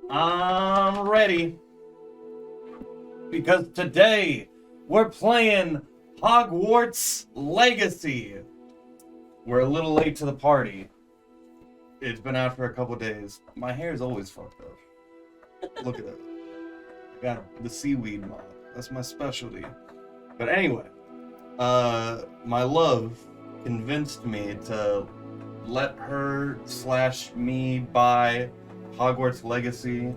I'm ready. Because today we're playing Hogwarts Legacy. We're a little late to the party. It's been out for a couple days. My hair is always fucked up. Look at it. I got the seaweed mop. That's my specialty. But anyway, my love convinced me to let her / me buy Hogwarts Legacy.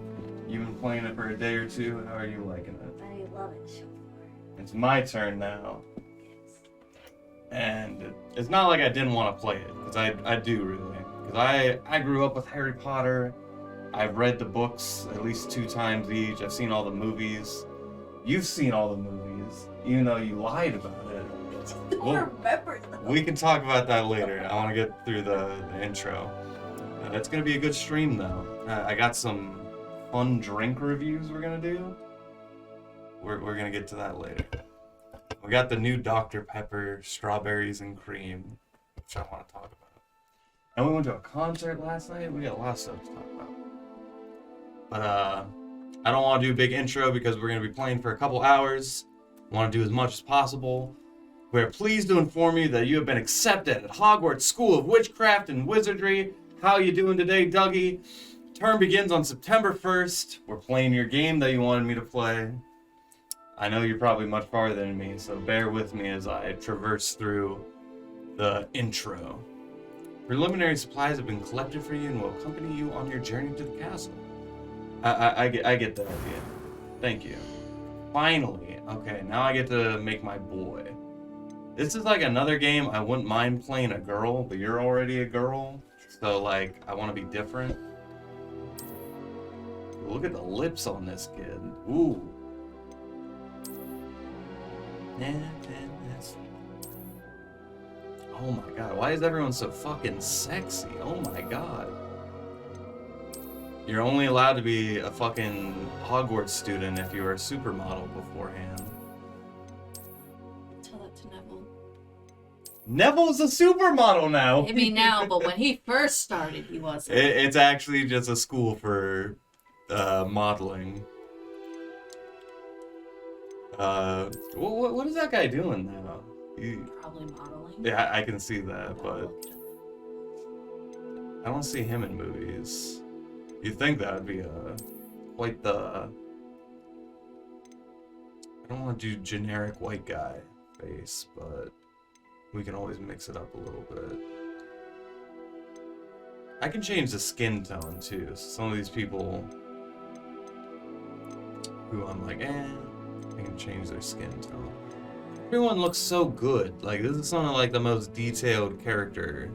You've been playing it for a day or two. How are you liking it? I love it so far. It's my turn now. Yes. And it's not like I didn't want to play it, because I do really. Because I grew up with Harry Potter. I've read the books at least 2 times each. I've seen all the movies. You've seen all the movies, even though you lied about it. I don't remember them. We can talk about that later. I want to get through the intro. It's going to be a good stream, though. I got some fun drink reviews we're going to do. We're going to get to that later. We got the new Dr. Pepper, strawberries and cream, which I want to talk about. And we went to a concert last night. We got a lot of stuff to talk about. But I don't want to do a big intro because we're going to be playing for a couple hours. I want to do as much as possible. We're pleased to inform you that you have been accepted at Hogwarts School of Witchcraft and Wizardry. How you doing today, Dougie? Term begins on September 1st. We're playing your game that you wanted me to play. I know you're probably much farther than me, so bear with me as I traverse through the intro. Preliminary supplies have been collected for you and will accompany you on your journey to the castle. I get the idea. Thank you. Finally. Okay, now I get to make my boy. This is like another game I wouldn't mind playing a girl, but you're already a girl. So, like, I want to be different. Look at the lips on this kid. Ooh. Oh my god, why is everyone so fucking sexy? Oh my god. You're only allowed to be a fucking Hogwarts student if you were a supermodel beforehand. Tell that to Neville. Neville's a supermodel now! Maybe now, but when he first started, he wasn't. It's actually just a school for modeling. What is that guy doing now? Probably modeling. Yeah, I can see that, but I don't see him in movies. You'd think that would be quite the... I don't want to do generic white guy face, but we can always mix it up a little bit. I can change the skin tone too. So some of these people who I'm like, I can change their skin tone. Everyone looks so good. Like, this is some of like the most detailed character.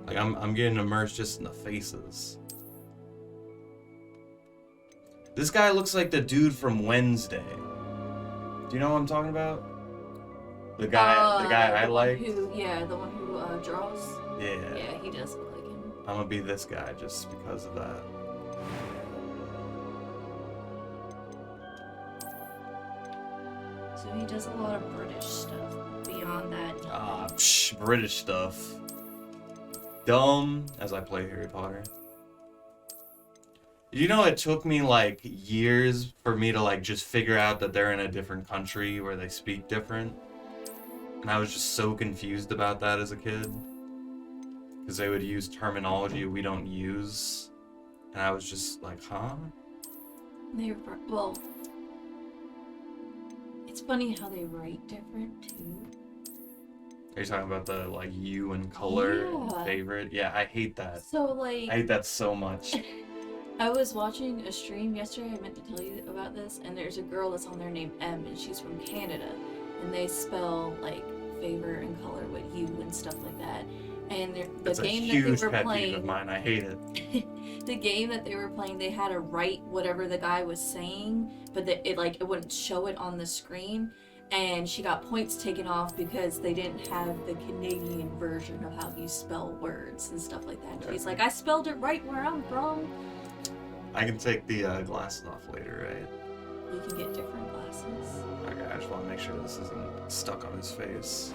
Like, I'm getting immersed just in the faces. This guy looks like the dude from Wednesday. Do you know what I'm talking about? The guy I like. The one who draws. Yeah. Yeah, he does look like him. I'm gonna be this guy just because of that. So he does a lot of British stuff. Beyond that, British stuff. Dumb as I play Harry Potter. You know, it took me like years for me to like just figure out that they're in a different country where they speak different. And I was just so confused about that as a kid. Because they would use terminology we don't use. And I was just like, huh? It's funny how they write different too. Are you talking about the like U and color and favorite? Yeah, I hate that. So like, I hate that so much. I was watching a stream yesterday, I meant to tell you about this, and there's a girl that's on there named M, and she's from Canada, and they spell like favor and color with U and stuff like that. And the game that they were playing, of mine. I hate it. The game that they were playing, they had to write whatever the guy was saying, but it wouldn't show it on the screen. And she got points taken off because they didn't have the Canadian version of how you spell words and stuff like that. She's like, I spelled it right where I'm from. I can take the glasses off later, right? You can get different glasses. Okay, I just want to make sure this isn't stuck on his face.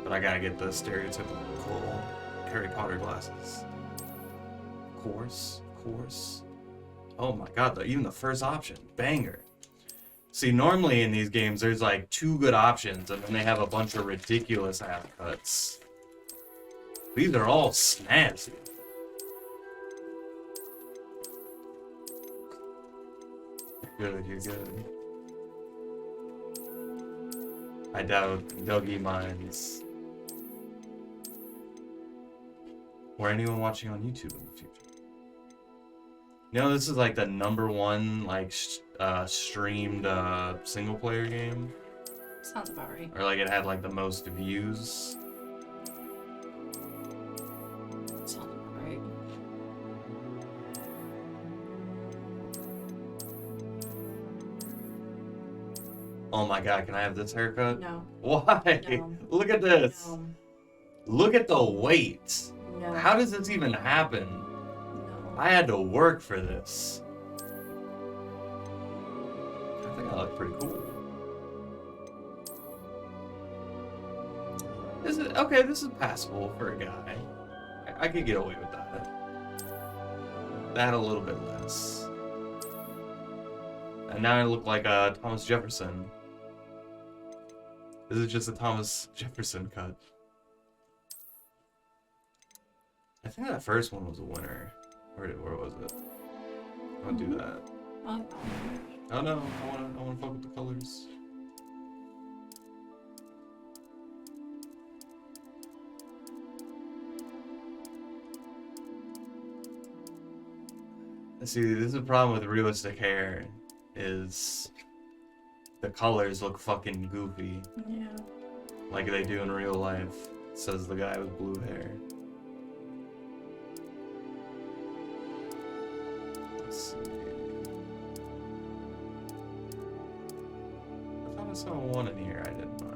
But I gotta get the stereotypical Harry Potter glasses. Of course. Oh my god, even the first option, banger. See, normally in these games, there's like 2 good options, and then they have a bunch of ridiculous ass cuts. These are all snazzy. You're good, you're good. I doubt Dougie minds. Or anyone watching on YouTube in the future. You know, this is like the #1 like streamed single player game. Sounds about right. Or like it had like the most views. Sounds about right. Oh my god, can I have this haircut? No. Why? No. Look at this. No. Look at the weight. No. How does this even happen? No. I had to work for this. I think I look pretty cool. This is passable for a guy. I could get away with that. That a little bit less. And now I look like Thomas Jefferson. This is just a Thomas Jefferson cut. I think that first one was a winner. Where was it? I'll do that. Oh no, I wanna fuck with the colors. See, this is the problem with realistic hair, is the colors look fucking goofy. Yeah. Like they do in real life, says the guy with blue hair. Let's see. I thought I saw one in here I didn't mind.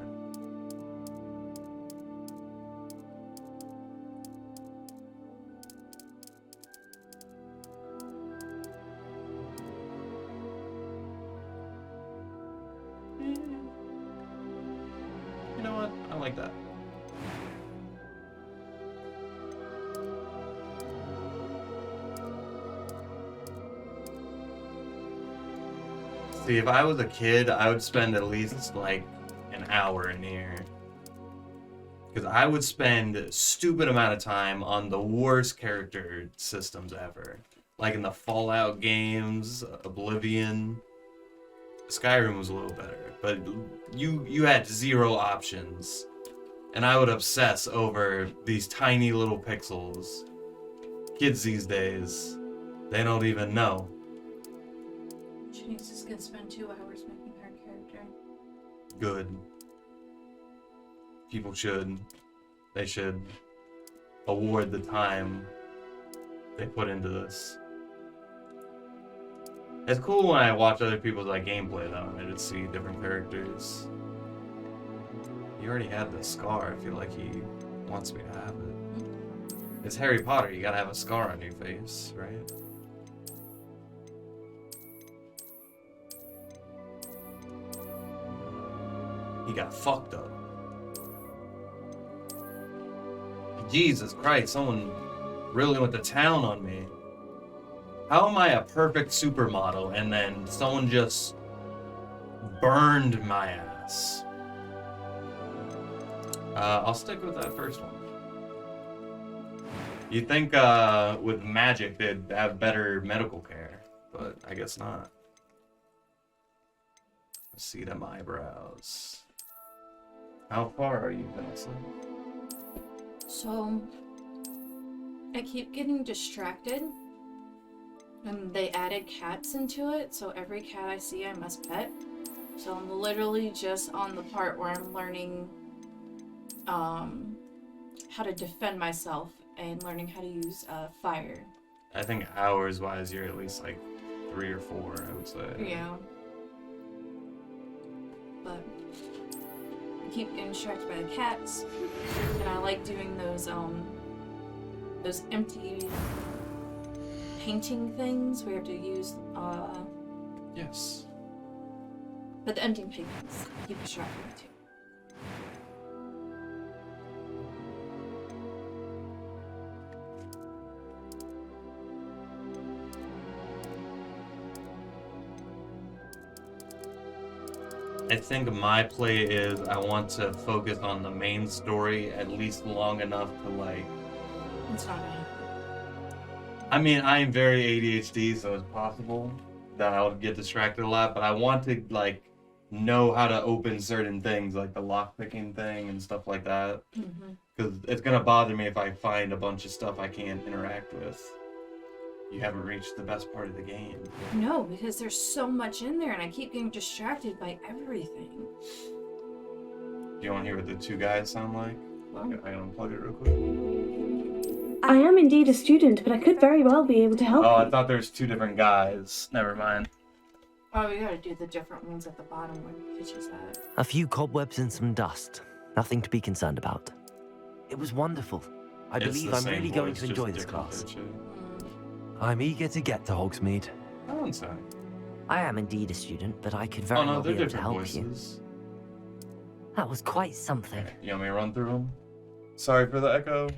You know what? I like that. See, if I was a kid, I would spend at least like an hour in here. Because I would spend a stupid amount of time on the worst character systems ever. Like in the Fallout games, Oblivion. Skyrim was a little better, but you had 0 options. And I would obsess over these tiny little pixels. Kids these days, they don't even know. She's just gonna spend 2 hours making her character. Good. People should. They should award the time they put into this. It's cool when I watch other people's like gameplay though, and I just see different characters. He already had the scar. I feel like he wants me to have it. It's Harry Potter. You gotta have a scar on your face, right? He got fucked up. Jesus Christ, someone really went to town on me. How am I a perfect supermodel and then someone just burned my ass? I'll stick with that first one. You'd think with magic they'd have better medical care, but I guess not. Let's see them eyebrows. How far are you, Vanessa? So, I keep getting distracted. And they added cats into it, so every cat I see I must pet. So I'm literally just on the part where I'm learning how to defend myself and learning how to use fire. I think hours-wise, you're at least like 3 or 4, I would say. Yeah. But I keep getting distracted by the cats, and I like doing those empty painting things where you have to use Yes. but the empty paintings keep distracting me too. I think my play is I want to focus on the main story at least long enough to like. It's not gonna happen. I mean, I am very ADHD, so it's possible that I would get distracted a lot. But I want to like know how to open certain things, like the lockpicking thing and stuff like that, because it's gonna bother me if I find a bunch of stuff I can't interact with. You haven't reached the best part of the game. No, because there's so much in there and I keep getting distracted by everything. Do you want to hear what the two guys sound like? Well, I gotta unplug it real quick. I am indeed a student, but I could very well be able to help Oh, you. I thought there was two different guys. Never mind. oh, we gotta do the different ones at the bottom where the pitch is at. A few cobwebs and some dust. Nothing to be concerned about. It was wonderful. I It's believe the I'm same really voice, going to just enjoy this different class. pitch. I'm eager to get to Hogsmeade. That one's fine. I am indeed a student, but I could very Oh no, well they're be able to different help you. voices. That was quite something. Okay, you want me to run through them? Sorry for the echo.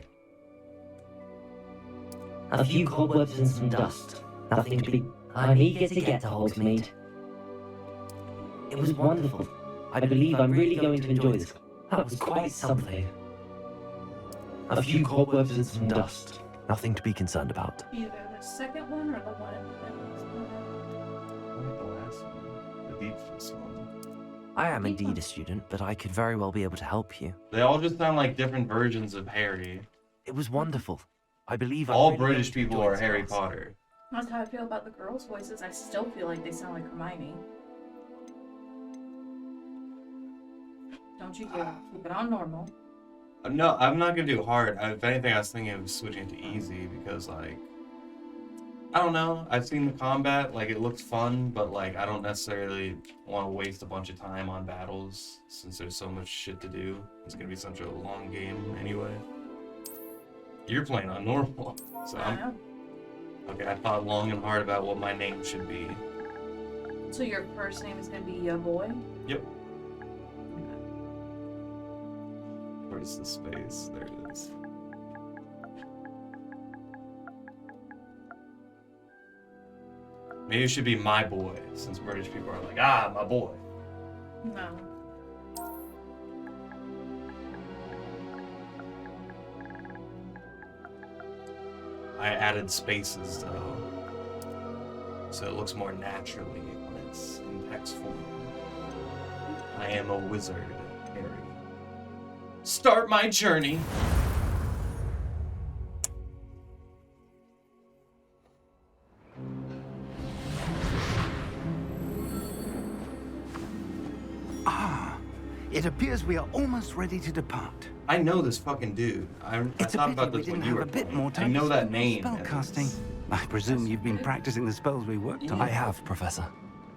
A few cobwebs and some dust. Nothing to be... I'm eager to get to Hogsmeade. It was wonderful. I believe I'm really going to enjoy this. That was quite something. A few cobwebs and some dust. Nothing to be concerned about. Either the second one or the one in the middle. I like the last one. The deep fist one. I am indeed a student, but I could very well be able to help you. They all just sound like different versions of Harry. It was wonderful. I believe I'm All really British going to people enjoy are this Harry class. Potter. That's how I feel about the girls' voices. I still feel like they sound like Hermione. Don't you do. Keep it on normal. No, I'm not gonna do hard. If anything, I was thinking of switching to easy because, like, I don't know. I've seen the combat. Like, it looks fun, but like, I don't necessarily want to waste a bunch of time on battles since there's so much shit to do. It's gonna be such a long game anyway. You're playing on normal, so I know. okay. I thought long and hard about what my name should be. So your first name is gonna be your boy? Yep. Where's the space? There it is. Maybe it should be my boy, since British people are like, ah, my boy. No. I added spaces though, so it looks more naturally when it's in text form. I am a wizard, Harry. Start my journey. It appears we are almost ready to depart. I know this fucking dude. I It's a thought pity about we this when didn't you have were a bit playing. more time I know to that spend on name. spellcasting. I presume you've been practicing the spells we worked on. I have, Professor.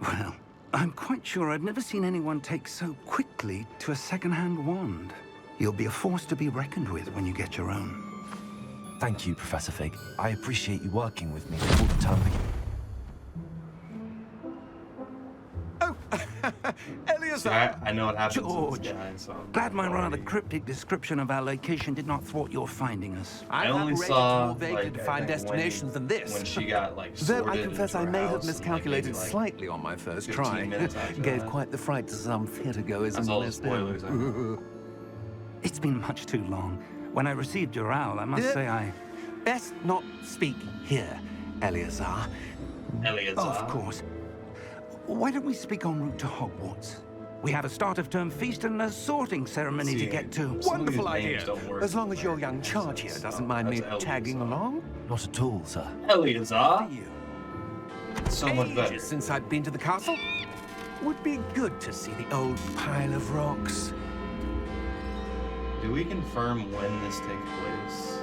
Well, I'm quite sure I've never seen anyone take so quickly to a second-hand wand. You'll be a force to be reckoned with when you get your own. Thank you, Professor Fig. I appreciate you working with me all the time. Eleazar! I know what happens to George. this guy, so I'm Glad my rather already- cryptic description of our location did not thwart your finding us. I only operated saw more vaguely like, defined I think, destinations than this. when she got like Though sorted I confess into I her may have house and, miscalculated like, maybe, slightly on my first 15 try. minutes after Gave that. quite the fright to some theatergoers That's in all the the West End. spoilers. It's been much too long. When I received your owl, I must say I... Best not speak here, Eleazar. Eleazar. Of course. Why don't we speak en route to Hogwarts? We have a start-of-term feast and a sorting ceremony to See, get to. some of these Wonderful names idea. don't work As long with as your American young charge here accents, doesn't so mind me that's tagging Eleazar. along. Not at all, sir. Eleazar. You. So much better. Ages since I'd been to the castle. Would be good to see the old pile of rocks. Do we confirm when this takes place?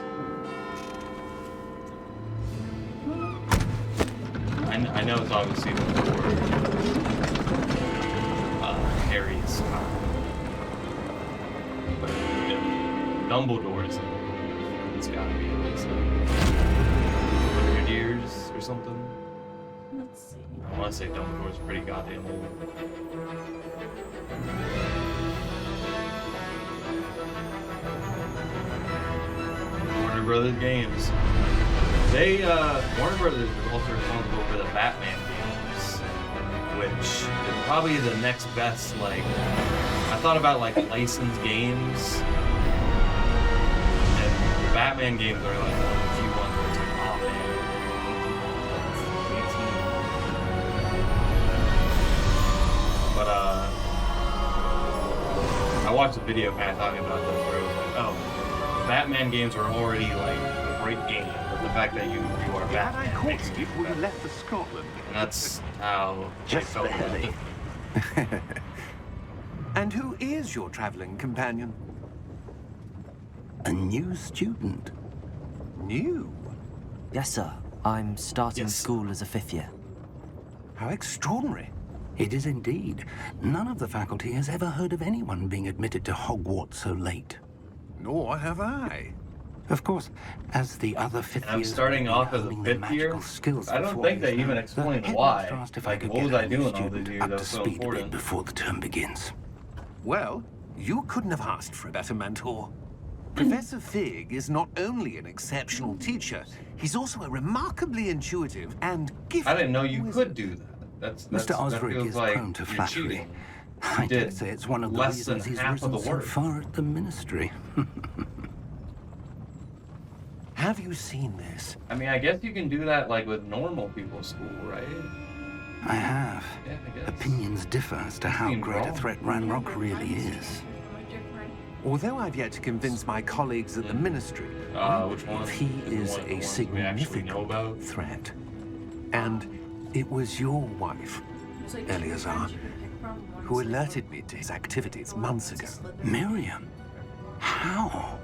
I know it's obviously before Harry's time. But if Dumbledore's in it, it's gotta be at least like 100 years or something. Let's see. I want to say Dumbledore's pretty goddamn old. Warner Brothers games. Warner Brothers is also responsible for the Batman games, which is probably the next best, like, I thought about like licensed games, and the Batman games are like one of the few ones where it's like, oh man, that's 18. But I watched a video kind of talking about this where it was like, oh, Batman games are already like a great game, but the fact that you are Batman makes it even better. left for Scotland. And that's how I felt about it. And who is your traveling companion? A new student. New? Yes, sir. I'm starting Yes. school as a 5th year. How extraordinary. It is indeed. None of the faculty has ever heard of anyone being admitted to Hogwarts so late. Nor have I. Of course, as the other fifth And I'm years starting will be off as a honing their 5th year. magical skills I don't for think 4 they years even now, explained the why. headmaster asked if I Like, could what get was I a new doing all student these years up that to was so speed a bit important? before the term begins. Well, you couldn't have asked for a better mentor. Professor Fig is not only an exceptional teacher, he's also a remarkably intuitive and gifted I didn't know you wizard. could do that. That's Mr. that Osric feels is like prone to you're flattery. cheating. I did dare say it's one of the less than reasons he's half of risen the so work. far at the ministry. Have you seen this? I mean, I guess you can do that like with normal people's school, right? I have. Yeah, I guess. Opinions differ as to how Being great a wrong. threat Ranrock really is. Although I've yet to convince my colleagues at the ministry, Which one? if he is one of the a ones we actually know significant about? threat. And it was your wife, Eleazar, who alerted me to his activities months ago. Miriam? How?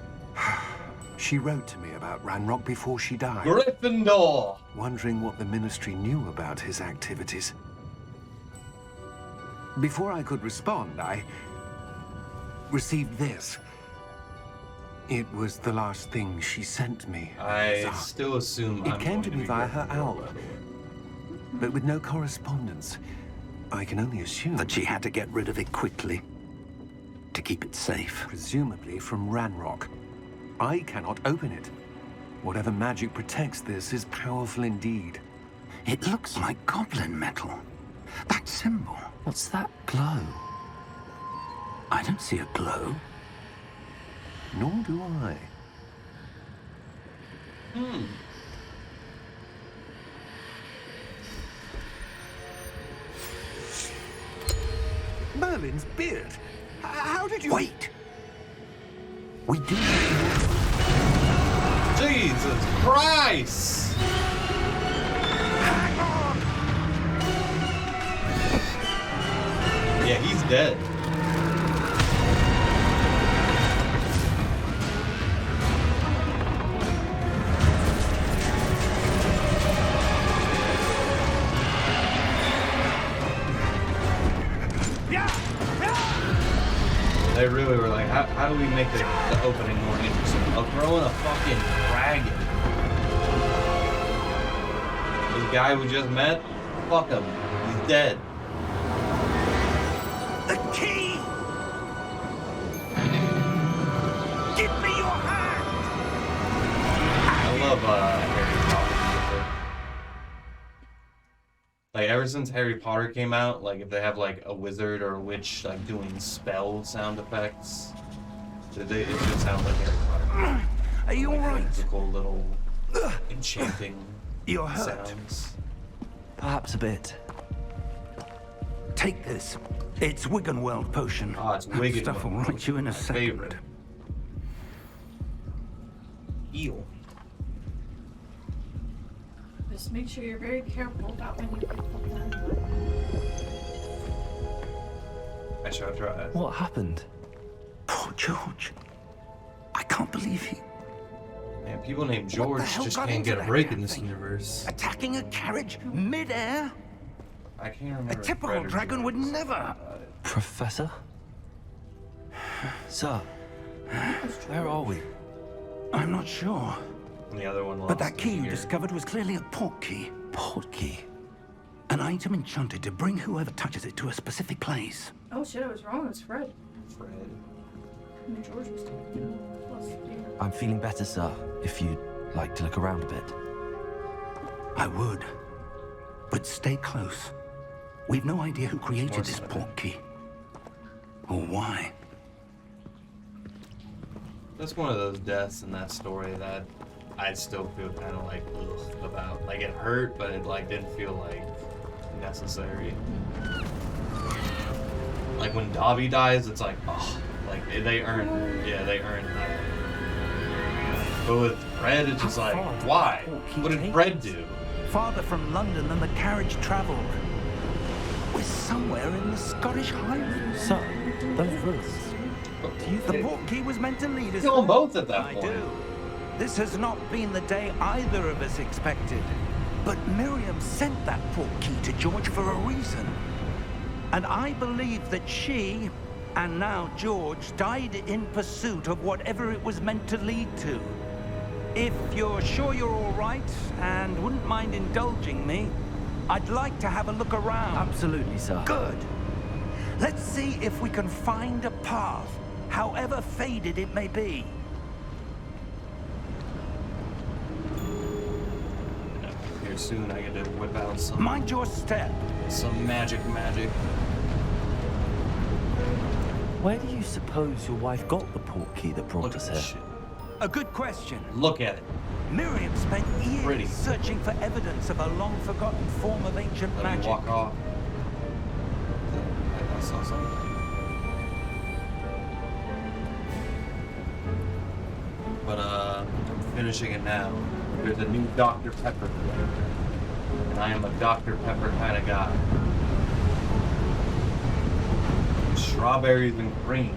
She wrote to me about Ranrock before she died, Gryffindor. wondering what the ministry knew about his activities. Before I could respond, I received this. It was the last thing she sent me. I Eleazar. still assume It I'm came going to me be via her Gryffindor, owl. by the way. But with no correspondence, I can only assume That she had to get rid of it quickly. To keep it safe. presumably from Ranrock. I cannot open it. Whatever magic protects this is powerful indeed. It looks like goblin metal. That symbol. What's that glow? I don't see a glow. Nor do I. Merlin's beard. How did you... Wait! We do. Jesus Christ! Yeah, he's dead. They really were like, how do we make the opening more interesting? I'll throw in a fucking dragon. This guy we just met, fuck him. He's dead. The key! Give me your hand! I love Harry Potter. Like ever since Harry Potter came out, like if they have like a wizard or a witch like doing spell sound effects, it just sounds like Harry Potter. Are you Like alright? whimsical little enchanting You're hurt. sounds. Perhaps a bit. Take this. It's Wiggenweld potion. Ah, it's That Wiggenweld stuff will right you in a my second. favorite. Eel. Just make sure you're very careful about when you pick them. I shall try. What happened? Poor George. I can't believe he... Man, people named What George the hell just got can't into get a that break damn in this thing? universe. Attacking a carriage mid-air? I can't A remember. if typical Fred or dragon George would was never. about it. Professor? Sir? Where are we? I'm not sure. And the other one lost But that key his you ear. discovered was clearly a port key. Port key. An item enchanted to bring whoever touches it to a specific place. Oh shit, I was wrong. It's Fred. Fred. I mean, George was talking. Plus, I'm feeling better, sir, if you'd like to look around a bit. I would. But stay close. We've no idea who More created this stuff. portkey. Or why. That's one of those deaths in that story that I still feel kind of like ugh about. Like it hurt, but it like didn't feel like necessary. Like when Dobby dies, it's like oh, like they earned, yeah, they earned that. But with Fred, it's just like why? What did Fred do? Farther from London than the carriage travelled. We're somewhere in the Scottish Highlands. Sir, those ruins. Do you The think... portkey was meant to lead us. Kill them there. both at that I point. do. This has not been the day either of us expected. But Miriam sent that portkey to George for a reason. And I believe that she, and now George, died in pursuit of whatever it was meant to lead to. If you're sure you're all right and wouldn't mind indulging me, I'd like to have a look around. Absolutely, sir. Good. Let's see if we can find a path, however faded it may be. Here soon, I get to whip out some Mind your step. magic. Where do you suppose your wife got the portkey that brought Look at us this here? shit. A good question. Look at it. Miriam spent years Pretty. searching for evidence of a long-forgotten form of ancient Let me magic. walk off. I saw something. But I'm finishing it now. There's a new Dr. Pepper flavor. And I am a Dr. Pepper kind of guy. Strawberries and cream.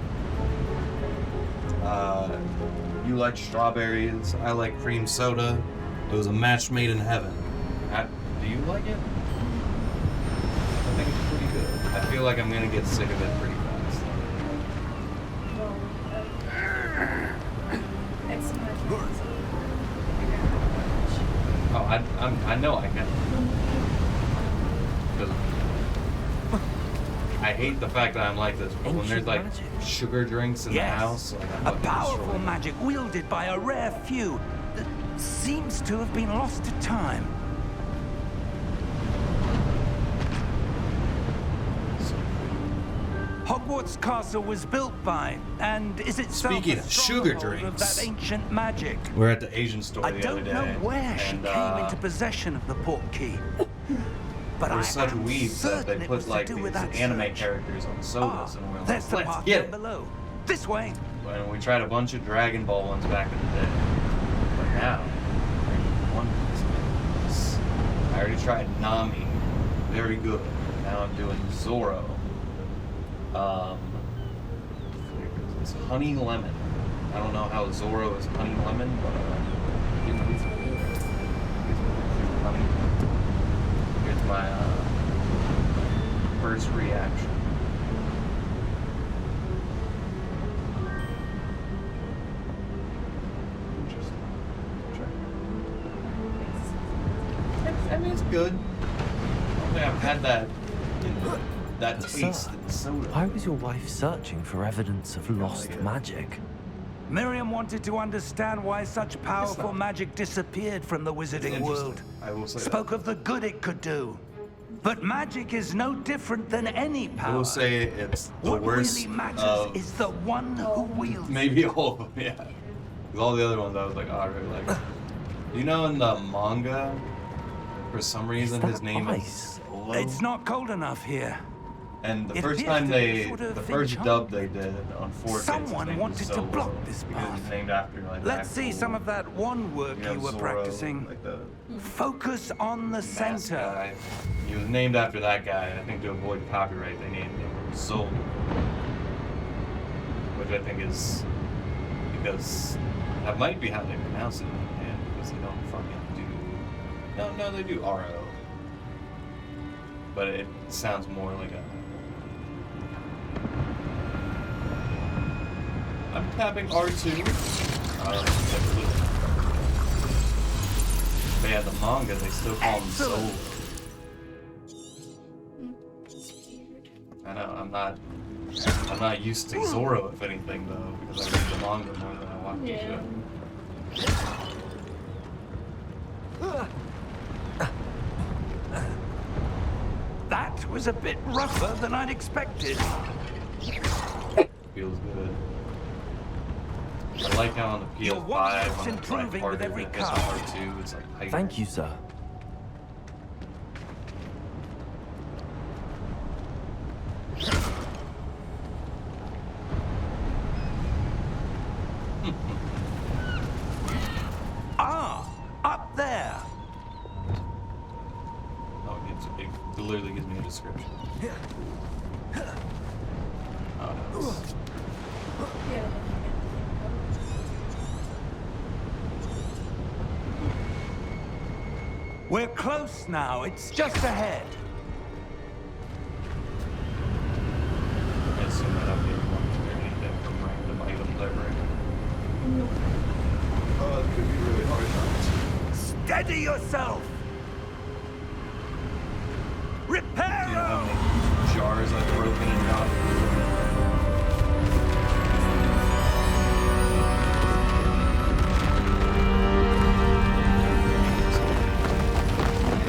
You like strawberries, I like cream soda. It was a match made in heaven. Do you like it? I think it's pretty good. I feel like I'm gonna get sick of it pretty fast. It's much. Oh, I know I can. 'Cause I hate the fact that I'm like this, but when there's like Ancient magic. sugar drinks in the Yes, house, like I'm a fucking powerful destroyed. magic wielded by a rare few that seems to have been lost to time. Hogwarts Castle was built by, and is itself Speaking a of sugar stronghold of drinks. that ancient magic. We're at the Asian store I the other don't day. know where she and, came into possession of the portkey, but we're I such am weebs that certain they it was put to like do these with that anime search. characters on Ah, sodas, and we're there's like, the let's path get down it. below. This way. And we tried a bunch of Dragon Ball ones back in the day. But now, one is I already tried Nami. Very good. Now I'm doing Zoro. It's honey lemon. I don't know how Zoro is honey lemon, but you know, it's honey. Here's my first reaction. Interesting. I mean, it's good. I don't think I've had that taste in soda. Why was your wife searching for evidence of lost idea. magic? Miriam wanted to understand why such powerful magic disappeared from the wizarding world. I will say Spoke of the good it could do. But magic is no different than any that. I power. will say it's the what worst really matters of is the one who wields it. maybe all of them, yeah. 'Cause all the other ones I was like, oh, I really like. You know, in the manga, for some reason, that his name ice? is Solo. It's not cold enough here. And the It first appears time to be sort of the in first charge. dub they did on 4K, Someone wanted to block this because path. it's named after like. Let's see actual, some of that one work you know, you were Zoro, practicing. Like the Focus on the mask center. guy. He was named after that guy. I think to avoid copyright, they named him Zolo, which I think is because that might be how they pronounce it in Japan, because they don't fucking do. No, they do RO, but it sounds more like a. I'm tapping R2. They had the manga, they still call him Solo. Excellent. I know, I'm not used to Zoro, if anything, though, because I read the manga more than I watch the show. That That was a bit rougher than I'd expected. Feels good. I like how on the Your PS5 one-up's when it's like improving harder with every than car. PS2, it's like tighter. Thank you, sir. Ah, up there. Oh, it literally gives me a description. Oh, no. We're close now. It's just ahead. I assume that I'm getting one to anything from random items I bring. Oh, it could be really hard. Steady yourself. Do you know how Reparo! many jars I've broken and dropped?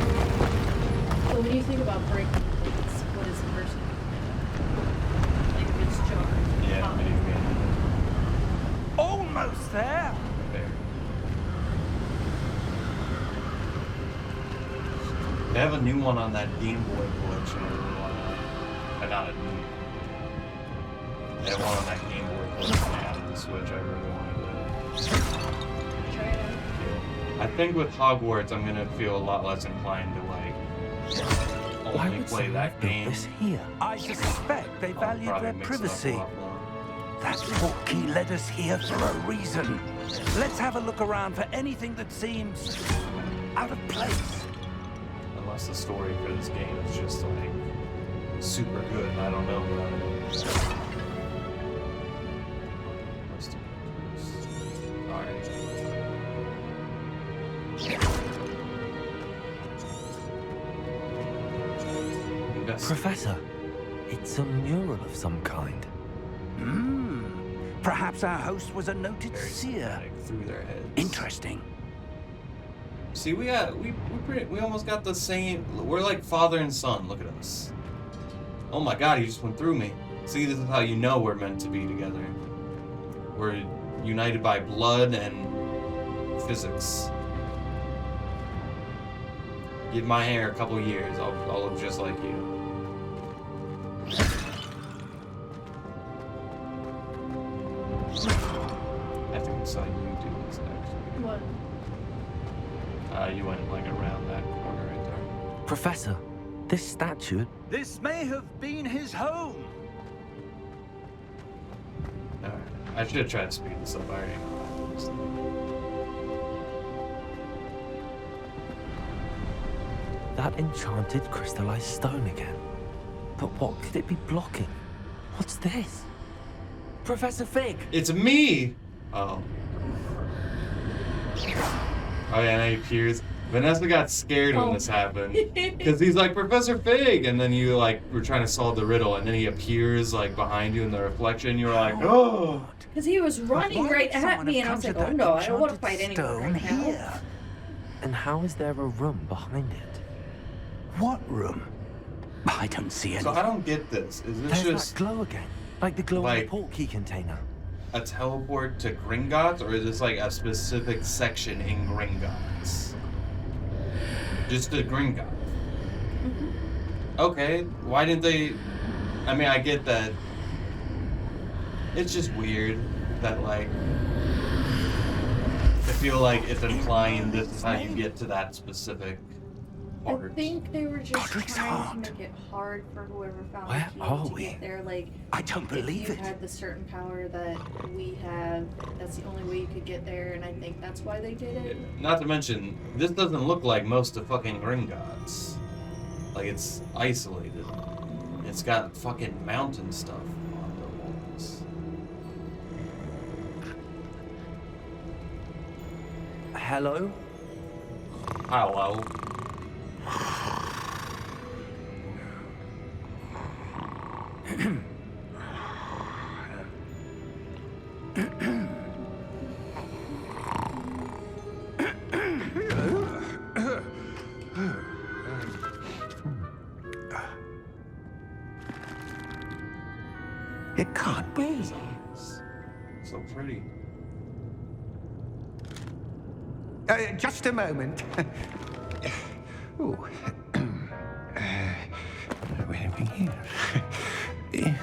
So what do you think about breaking plates? What is the first thing? Like if it's jarred. Yeah, maybe. Almost there. Fair. They have a new one on that Game Boy collection. I really want to. Not a new. They have one on that Game Boy collection out of the Switch. I really want to. Try it out. I think with Hogwarts, I'm gonna feel a lot less inclined to like Why only would play someone that have built game. this here? I suspect they I'll value probably their mix it up a privacy. lot more. That portkey led us here for a reason. Let's have a look around for anything that seems out of place. Unless the story for this game is just like super good and I don't know about it. Alright. Professor, it's a mural of some kind. Perhaps our host was a noted Very seer. cinematic through their heads. Interesting. See, we almost got the same. We're like father and son. Look at us. Oh my God, he just went through me. See, this is how you know we're meant to be together. We're united by blood and physics. Give my hair a couple years, I'll look just like you. I think I saw you do this actually. What? You went like around that corner right there. Professor, this statue... This may have been his home. Alright. I should have tried to speed this up. I already know that. That enchanted crystallized stone again. But what could it be blocking? What's this? Professor Fig! It's me! Oh. Oh yeah, and he appears. Vanessa got scared when this happened. Because he's like, Professor Fig! And then you like were trying to solve the riddle, and then he appears like behind you in the reflection. You were like, oh! Because he was running Why right would at someone me, have and I was come like, to oh that no, I don't want to enchanted fight anyone stone right now. here? And how is there a room behind it? What room? I don't see any. So I don't get this. Is this There's just that glow again. Like the glow in Like- the portkey container. a teleport to Gringotts, or is this like a specific section in Gringotts? Just to Gringotts. Okay, why didn't they? I mean, I get that. It's just weird that like. I feel like it's implying this is how you get to that specific I part. think they were just Godric's trying heart. to make it hard for whoever found Where the key are to we? get there. Like, I don't believe if you it. had the certain power that we have, that's the only way you could get there, and I think that's why they did it. Not to mention, this doesn't look like most of fucking Gringotts. Like, it's isolated. It's got fucking mountain stuff on the walls. Hello? Hello. It can't be. So pretty. Just a moment. Ooh. Where are we here?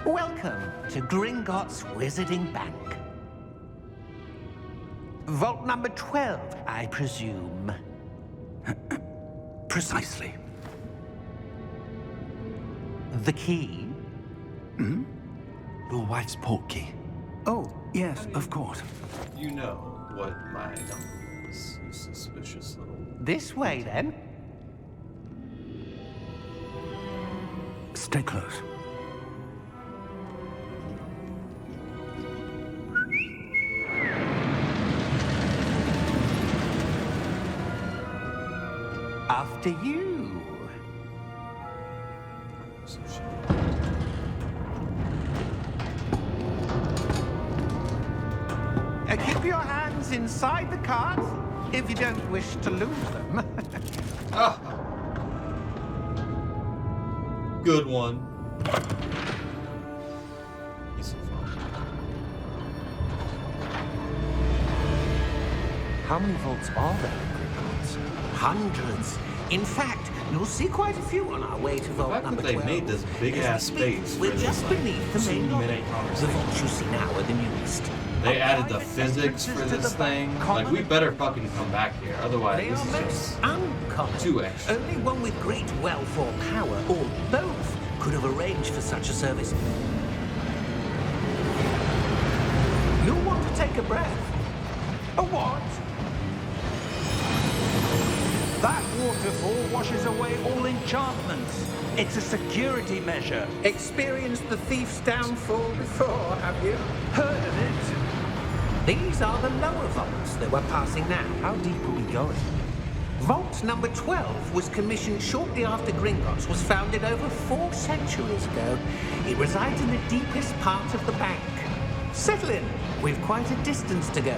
Welcome to Gringotts Wizarding Bank. Vault number 12, I presume. Precisely. The key? Your wife's portkey. Oh, yes, of course. You know what my number is, you suspicious little... This way, then. Stay close. After you. Keep your hands inside the cart if you don't wish to lose them. Ah. Good one. He's so fun. How many vaults are there in Gringotts? Hundreds. In fact, you'll see quite a few on our way to The vault fact number that they 12. made this big As we ass speak, space for we're this just like beneath the main lobby. 2-minute The conversation. vaults you see now are the newest. They added the Private physics for entrances to this the thing. common- Like, we better fucking come back here. Otherwise, They this are is most just uncommon. too extra. Only one with great wealth or power, or both, could have arranged for such a service. You'll want to take a breath. A what? That waterfall washes away all enchantments. It's a security measure. Experienced the thief's downfall before, have you? Heard of it? These are the lower vaults that we're passing now. How deep are we going? Vault number 12 was commissioned shortly after Gringotts was founded over 4 centuries ago. It resides in the deepest part of the bank. Settle in. We've quite a distance to go.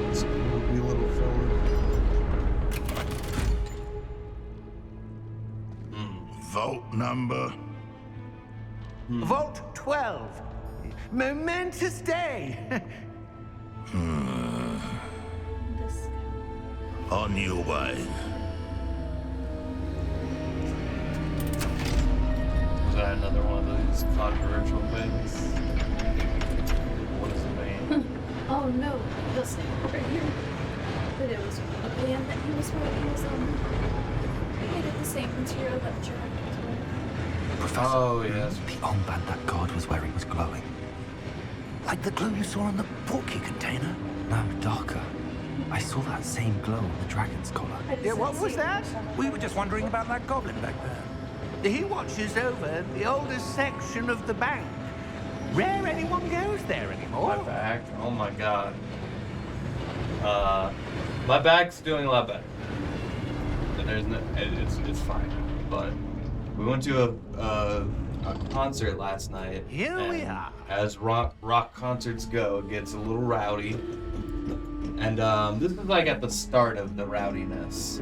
It's a wee little fella. Vault number. Vault 12. Momentous day. This On your way. Was that another one of these controversial things? What is the name? Oh no, listen, right here. But it was a band that he was wearing. He was made of the same material that the dragons were. Professor, Oh, yes. the armband that guard was wearing was glowing. Like the glow you saw on the portkey container. No, darker. I saw that same glow on the dragon's collar. I just Yeah, what didn't was see it. that? We were just wondering about that goblin back there. He watches over the oldest section of the bank. Rare anyone goes there anymore. My back? Oh my god. My back's doing a lot better. There's no, it's fine. But we went to a concert last night. Here we and are. As rock concerts go, it gets a little rowdy. And this is like at the start of the rowdiness.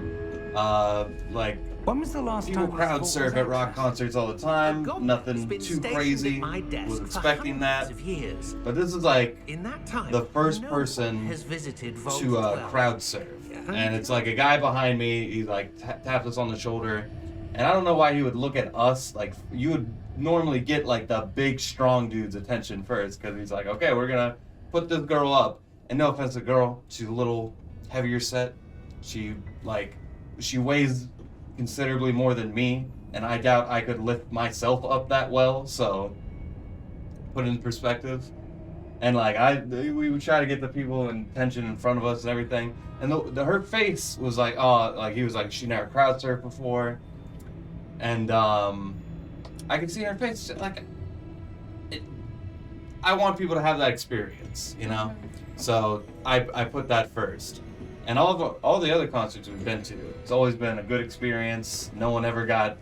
Like When was the last people time crowd surf at rock concerts all the time. A goblin has Nothing been too stationed crazy. at my desk Was for expecting that. hundreds of years. But this is like In that time, the first no person one has visited Vault to 12. crowd surf. Yeah. And it's like a guy behind me, he like taps us on the shoulder. And I don't know why he would look at us, like you would normally get like the big strong dude's attention first, because he's like, okay, we're gonna put this girl up. And no offense to the girl, she's a little heavier set. She weighs considerably more than me, and I doubt I could lift myself up that well, so put it in perspective. And like we would try to get the people in tension in front of us and everything. And her face was like, oh, like he was like, she never crowd surfed before. And I could see in her face, like, I want people to have that experience, you know? So I put that first. And all the other concerts we've been to, it's always been a good experience. No one ever got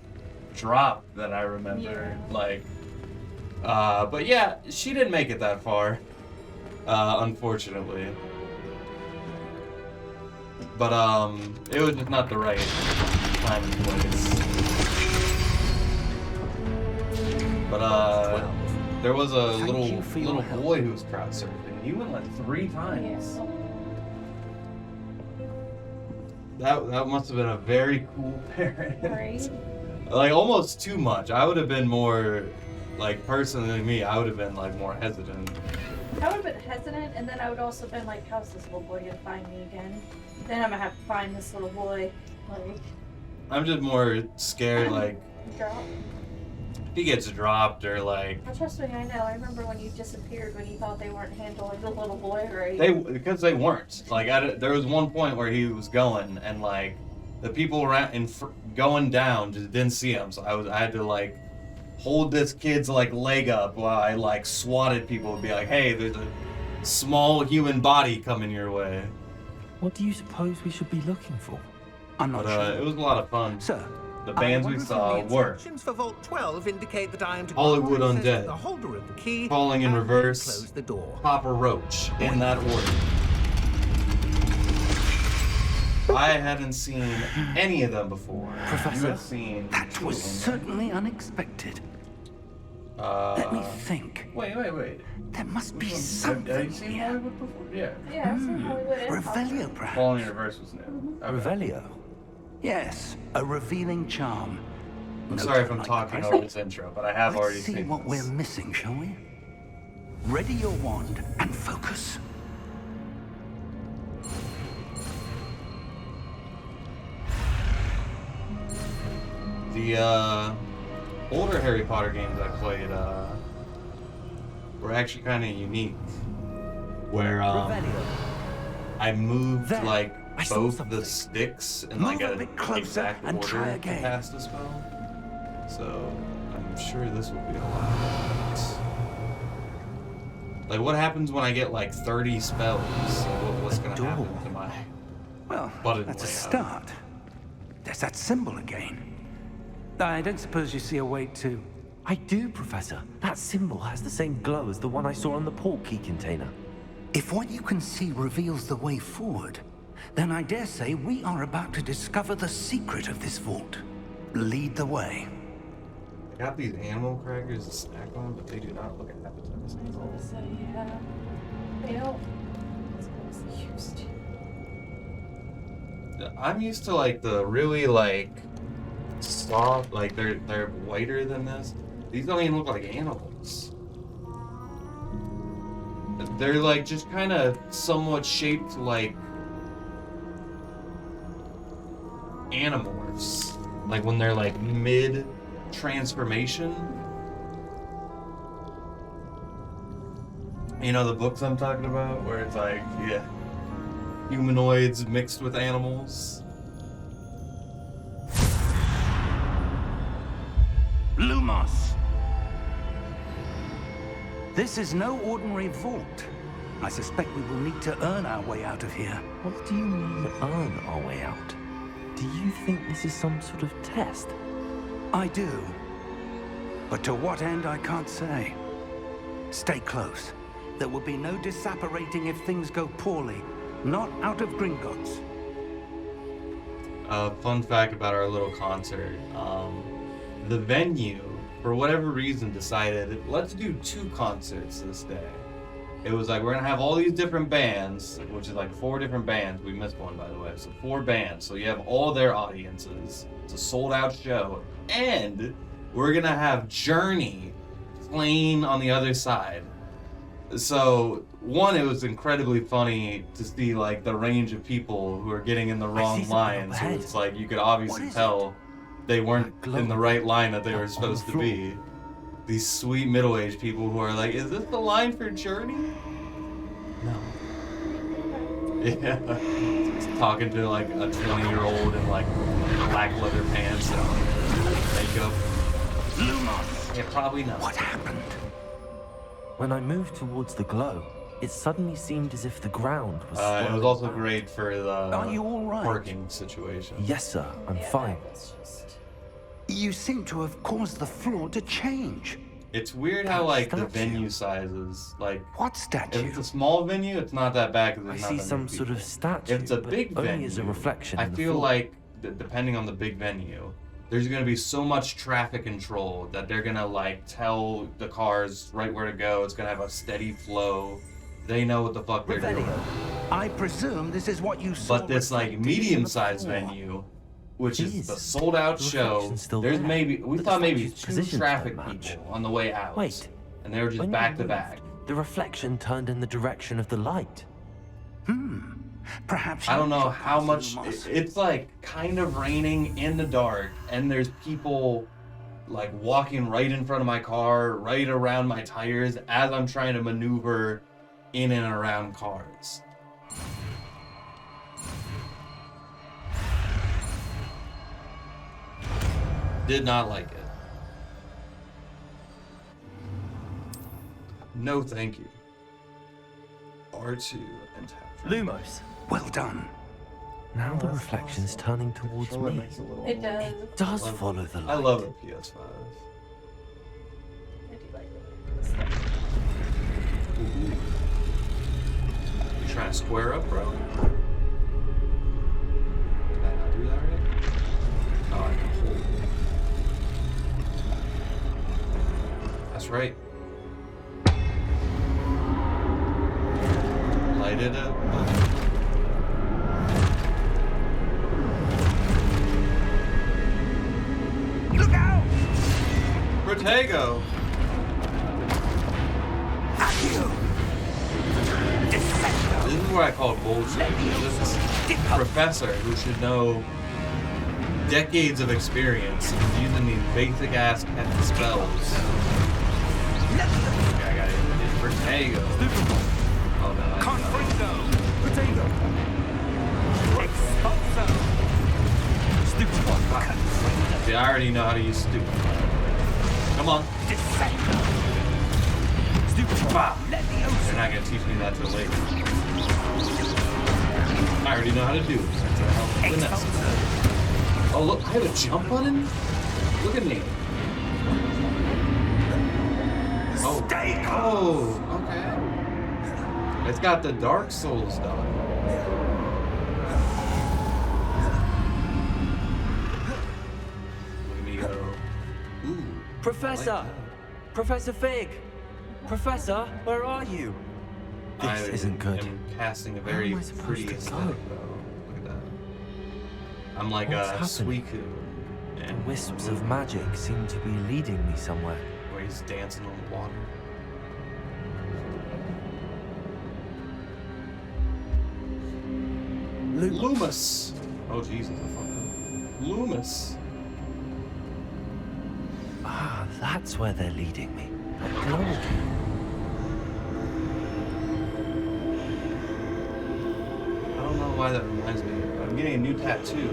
dropped that I remember. Yeah. Like, but yeah, she didn't make it that far. unfortunately. But it was just not the right time and place. But there was a little boy who was crowd surfing. He went like 3 times. That must have been a very cool parent. Right. Like almost too much. I would have been more, like personally me, I would have been like more hesitant. I would have been hesitant, and then I would also been like, how's this little boy gonna find me again? Then I'm gonna have to find this little boy. Like, I'm just more scared, like drop. if he gets dropped or like Trust me, I know. I remember when you disappeared when you thought they weren't handling the little boy right. because they weren't. Like there was one point where he was going and like the people around going down just didn't see him, so I had to like hold this kid's like leg up while I like swatted people and be like, hey, there's a small human body coming your way. What do you suppose we should be looking for? I'm not sure. It was a lot of fun. Sir, The bands we saw were Instructions for Vault 12 indicate that I am to Hollywood access Undead, the holder of the key, Falling in and Reverse, close the door. Papa Roach, in that order. I hadn't seen any of them before. Professor, You had seen that 2 was of them, certainly unexpected. right? Let me think. Wait. There must be Have something you seen here. Hollywood before? Yeah. Yeah, I've seen Hollywood and Revelio, perhaps? Falling in Reverse was new. Okay. Revelio. Yes, a revealing charm. I'm No sorry if time I'm like talking the over present. this intro, but I have already Let's see seen what this. we're missing, shall we? Ready your wand and focus. The older Harry Potter games I played were actually kind of unique, where Revelio. I moved There, like I saw both something. the sticks in Move like a a bit closer exact and order try to again. cast a spell. So I'm sure this will be a lot. Like, what happens when I get like 30 spells? What's gonna door. happen to my Well, button that's a layout? start. There's that symbol again. I don't suppose you see a way to... I do, Professor. That symbol has the same glow as the one I saw on the port key container. If what you can see reveals the way forward, then I dare say we are about to discover the secret of this vault. Lead the way. I got these animal crackers to snack on, but they do not look appetizing at all. So yeah, they don't. It's used to. I'm used to like the really like soft, like they're whiter than this. These don't even look like animals. They're like just kind of somewhat shaped like animorphs, like when they're like mid transformation. You know the books I'm talking about, where it's like, yeah, humanoids mixed with animals. Lumos! This is no ordinary vault. I suspect we will need to earn our way out of here. What do you mean, earn our way out? Do you think this is some sort of test? I do. But to what end, I can't say. Stay close. There will be no disapparating if things go poorly. Not out of Gringotts. Fun fact about our little concert. The venue, for whatever reason, decided, let's do 2 concerts this day. It was like, we're gonna have all these different bands, which is like 4 different bands. We missed one, by the way. So 4 bands. So you have all their audiences. It's a sold out show. And we're gonna have Journey playing on the other side. So, one, it was incredibly funny to see like the range of people who are getting in the wrong something line. So overhead. it's like you could obviously What is tell they weren't glow in the right line that they were on the supposed to floor. be. These sweet middle-aged people who are like, is this the line for Journey? No. Yeah. Just talking to like a 20-year-old in like black leather pants and makeup. Lumos! Yeah, probably not. What happened? When I moved towards the glow, it suddenly seemed as if the ground was It was swirling also back. great for the Are you all right? parking situation. Yes, sir. I'm Yeah, fine. It's just. You seem to have caused the floor to change. It's weird how That like the statue. venue sizes, like What if statue? it's a small venue, it's not that bad because I there's not see that some many sort of people. statue, If it's a but big only venue, as a reflection I in the feel floor. like depending on the big venue, there's gonna be so much traffic control that they're gonna like tell the cars right where to go. It's gonna have a steady flow. They know what the fuck they're doing. I presume this is what you saw. But this like reflected in the medium-sized floor. venue, which is Jeez, the sold-out the show, reflection's still there's there, we but the thought maybe statue's 2 positions traffic don't match. people on the way out. Wait, And they were just when you back to moved, back. The reflection turned in the direction of the light. Perhaps I don't you know should how much presume us. it's like kind of raining in the dark, and there's people like walking right in front of my car, right around my tires as I'm trying to maneuver in and around cars. Did not like it. No, thank you. R2 and tap. Lumos. Well done. Now the reflection's turning towards me. It does. It does follow the light. I love it, PS5. I do like this stuff. Ooh. You trying to square up, bro? Did I not do that right? Oh, I can hold it. That's right. Light it up. Look out! Protego! This is what I call bullshit. This is a professor who should know decades of experience using these basic ass spells. Okay, I got it. It's Protego. Oh no. Confringo. Potato. Expulso. Stupid one. See, I already know how to use stupid. Come on. Descendo. Stupid Wow. Let the They're ocean. not gonna teach me that till later. I already know how to do it. That's a hell of a finesse. Oh look, I have a jump button? Look at me. Oh, Stay oh, okay. It's got the Dark Souls stuff. Look at me go. Ooh. Professor! I like Professor Fig! Professor, where are you? that. This I isn't good. am casting a Where very am I supposed pretty to aesthetic, go? though. Look at that. I'm like What's a happening? Suiku. The And wisps of magic seem to be leading me somewhere. where he's dancing on the water. Loomis. Oh Jesus, I fucked up. Loomis. Ah, that's where they're leading me. Technology. I don't know why that reminds me. I'm getting a new tattoo.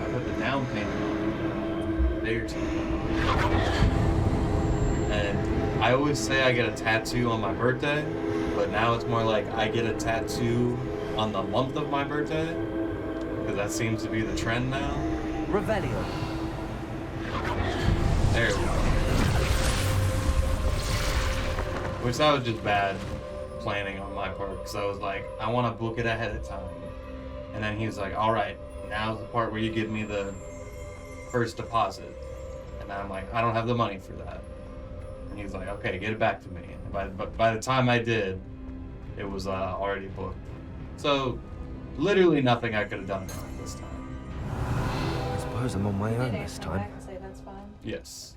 I put the down payment on a day or two ago. And I always say I get a tattoo on my birthday, but now it's more like I get a tattoo on the month of my birthday, because that seems to be the trend now. Revelio. There we go. Which that was just bad planning on my part, because I was like, I want to book it ahead of time. And then he was like, all right, now's the part where you give me the first deposit. And I'm like, I don't have the money for that. And he's like, okay, get it back to me. And by the time I did, it was already booked. So literally nothing I could have done wrong this time. I suppose I'm on my own Did this answer back time. and say that's fine. Yes.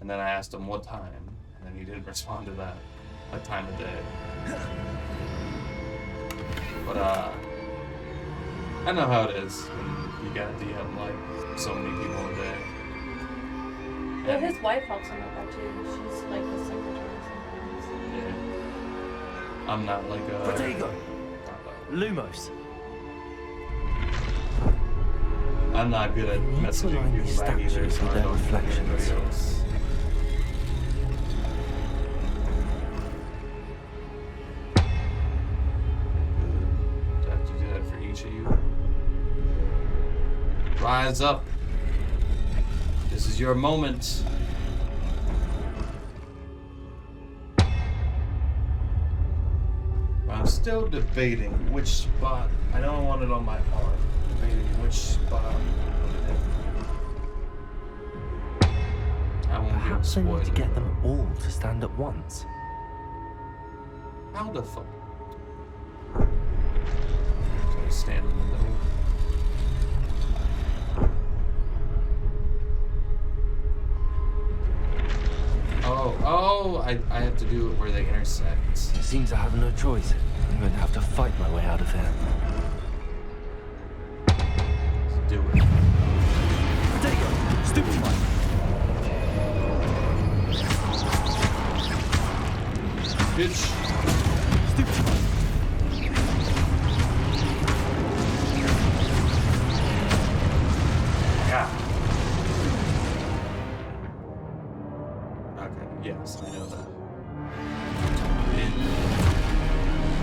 And then I asked him what time, and then he didn't respond to that time of day. But I know how it is when you got DM like so many people a day. Well, And, his wife helps him with that too. She's like his secretary sometimes. yeah, I'm not like a Protego. Lumos. I'm not good at We need to messaging line people these back either, statues so with I their don't think reflections. anybody else. Good. Do I have to do that for each of you? Rise up. This is your moment. still debating which spot. I don't want it on my arm. Debating which spot. I won't give Perhaps I need to spoilers. get them all to stand at once. How the fuck? So I stand in the middle. Oh, I have to do it where they intersect. It seems I have no choice. I'm going to have to fight my way out of here. Let's do it. There you go! Stupid one! Bitch. Stupid one! Yeah. Okay, yes, I know that.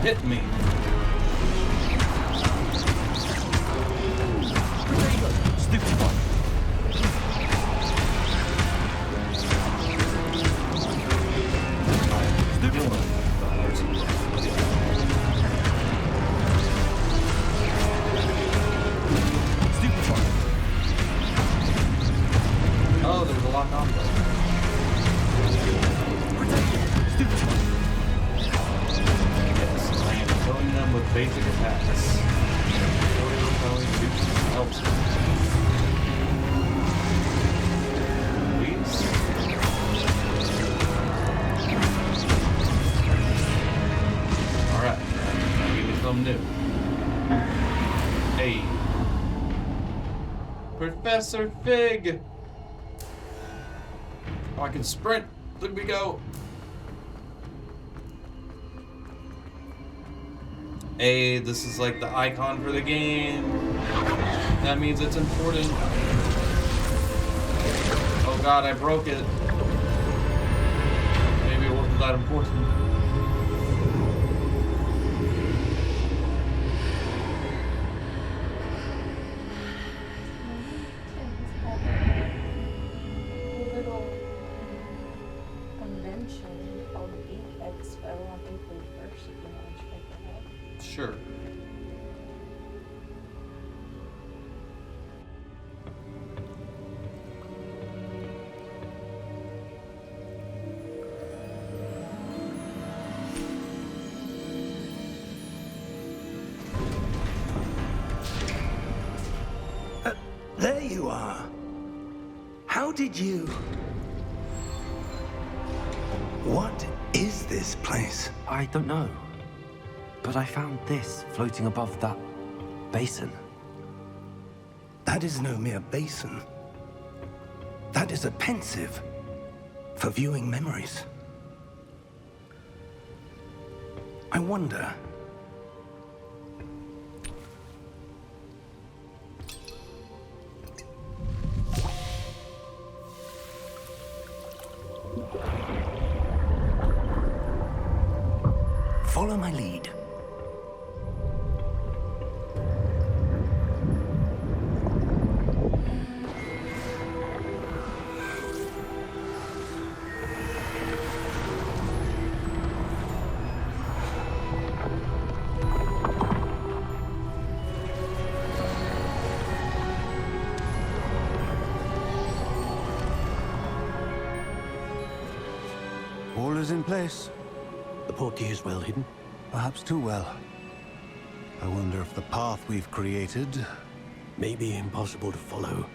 Hit me. There you go! Stupid one! Stupid one! Stupid one! Oh, there's a lock on there. Stupid one! Yes, I am killing them with basic attacks. Helps. Please. Alright, give me something new. Hey. Professor Fig! Oh, I can sprint. Look me go. Hey, this is like the icon for the game. That means it's important. Oh god, I broke it. Maybe it wasn't that important. Little convention called the Geek Expo on April 1st if you want to check it out. Sure. There you are. How did you... What is this place? I don't know. But I found this floating above that basin. That is no mere basin. That is a pensive for viewing memories. I wonder... Follow my lead. All is in place. The portkey is well hidden. Perhaps too well. I wonder if the path we've created... May be impossible to follow.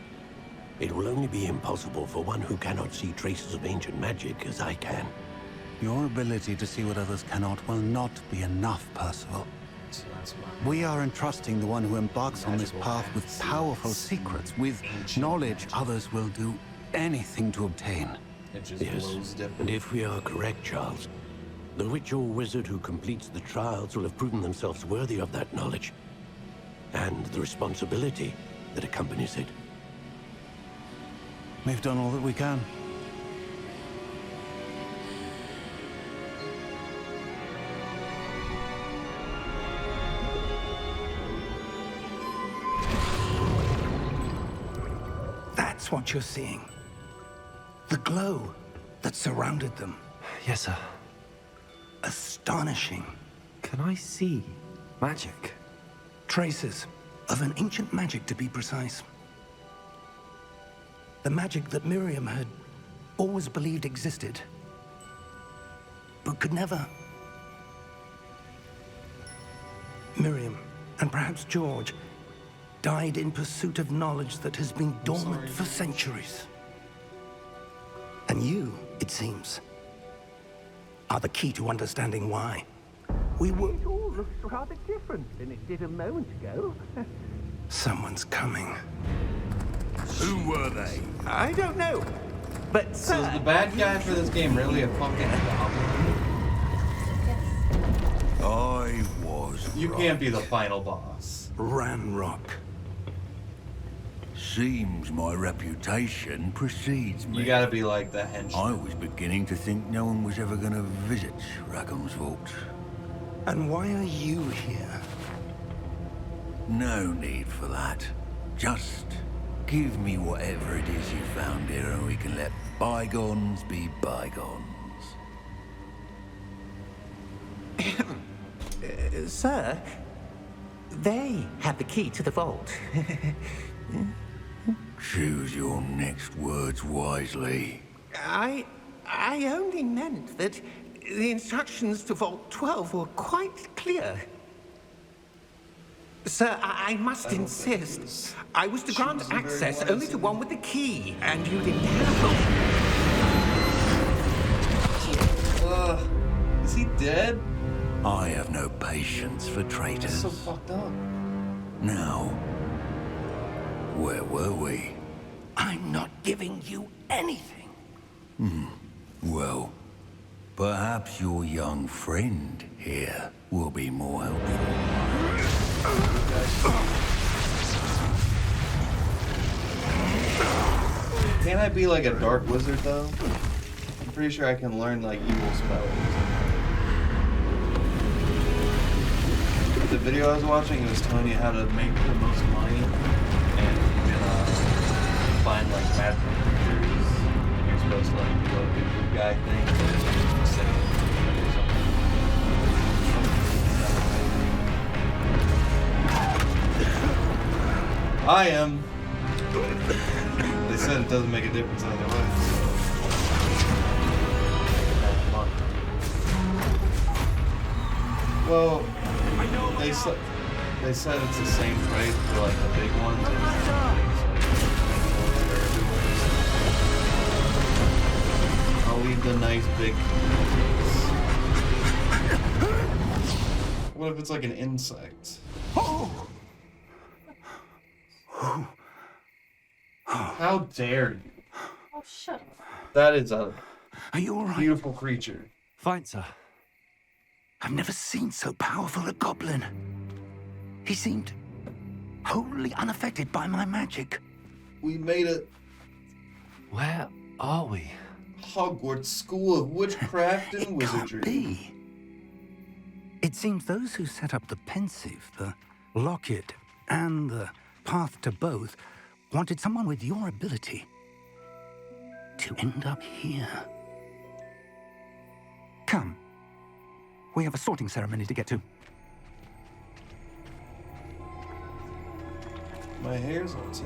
It will only be impossible for one who cannot see traces of ancient magic as I can. Your ability to see what others cannot will not be enough, Percival. So that's my We are entrusting the one who embarks on this Magical path with fancies. powerful secrets, with knowledge others will do anything to obtain. It just Yes, blows different. and if we are correct, Charles, the witch or wizard who completes the trials will have proven themselves worthy of that knowledge and the responsibility that accompanies it. We've done all that we can. That's what you're seeing. The glow that surrounded them. Yes, sir. Astonishing. Can I see magic? Traces of an ancient magic, to be precise. The magic that Miriam had always believed existed, but could never. Miriam, and perhaps George, died in pursuit of knowledge that has been dormant for centuries. And you, it seems, are the key to understanding why. We were... It all looks rather different than it did a moment ago. Someone's coming. Who were they? I don't know. But So is the bad guy for this game really a fucking goblin? I was You right. can't be the final boss. Ranrock. Seems my reputation precedes me. You gotta be like the henchman. I was beginning to think no one was ever gonna visit Rackham's vault. And why are you here? No need for that. Just give me whatever it is you found here and we can let bygones be bygones. Sir, they have the key to the vault. Choose your next words wisely. I only meant that the instructions to Vault 12 were quite clear. Sir, I must insist. I was to grant access only to one with the key, and you didn't have Is he dead? I have no patience for traitors. That's so fucked up. Now, where were we? I'm not giving you anything. Well, perhaps your young friend here will be more helpful. Can't I be like a dark wizard though? I'm pretty sure I can learn like evil spells. The video I was watching, it was telling you how to make the most money, and you can find like magical creatures. You're supposed to like do a good guy thing, but it's just saying or something. I am. They said it doesn't make a difference either way. Well, they said it's the same price for like the big ones. I'll leave the nice big. What if it's like an insect? How dare you? Oh, shut up. That is a Are you all right? beautiful creature. Fine, sir. I've never seen so powerful a goblin. He seemed wholly unaffected by my magic. We made it. Where are we? Hogwarts School of Witchcraft and Wizardry. Be. It seems those who set up the pensive, the locket, and the path to both wanted someone with your ability to end up here. Come. We have a sorting ceremony to get to. My hair's on tip.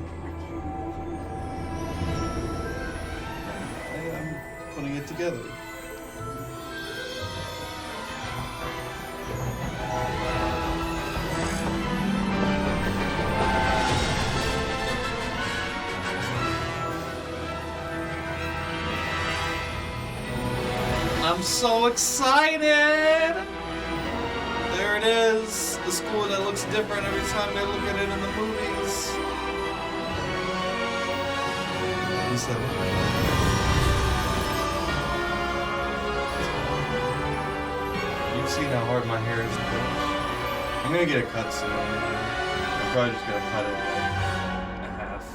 I'm putting it together. I'm so excited! There it is, the school that looks different every time they look at it in the movies. You've seen how hard my hair is. I'm gonna get a cut soon. I'm probably just gonna cut it like in half.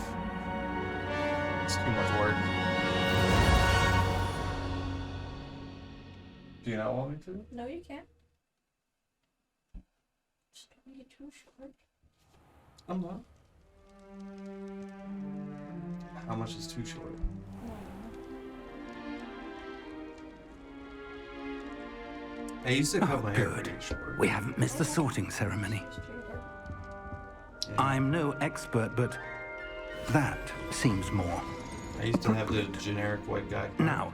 It's too much work. Do you not want me to? No, you can't. Just don't make it too short. I'm not. How much is too short? I used to cut Oh, my hair good. pretty short. We haven't missed the sorting ceremony. I'm no expert, but that seems more. I used to have the generic white guy. Now,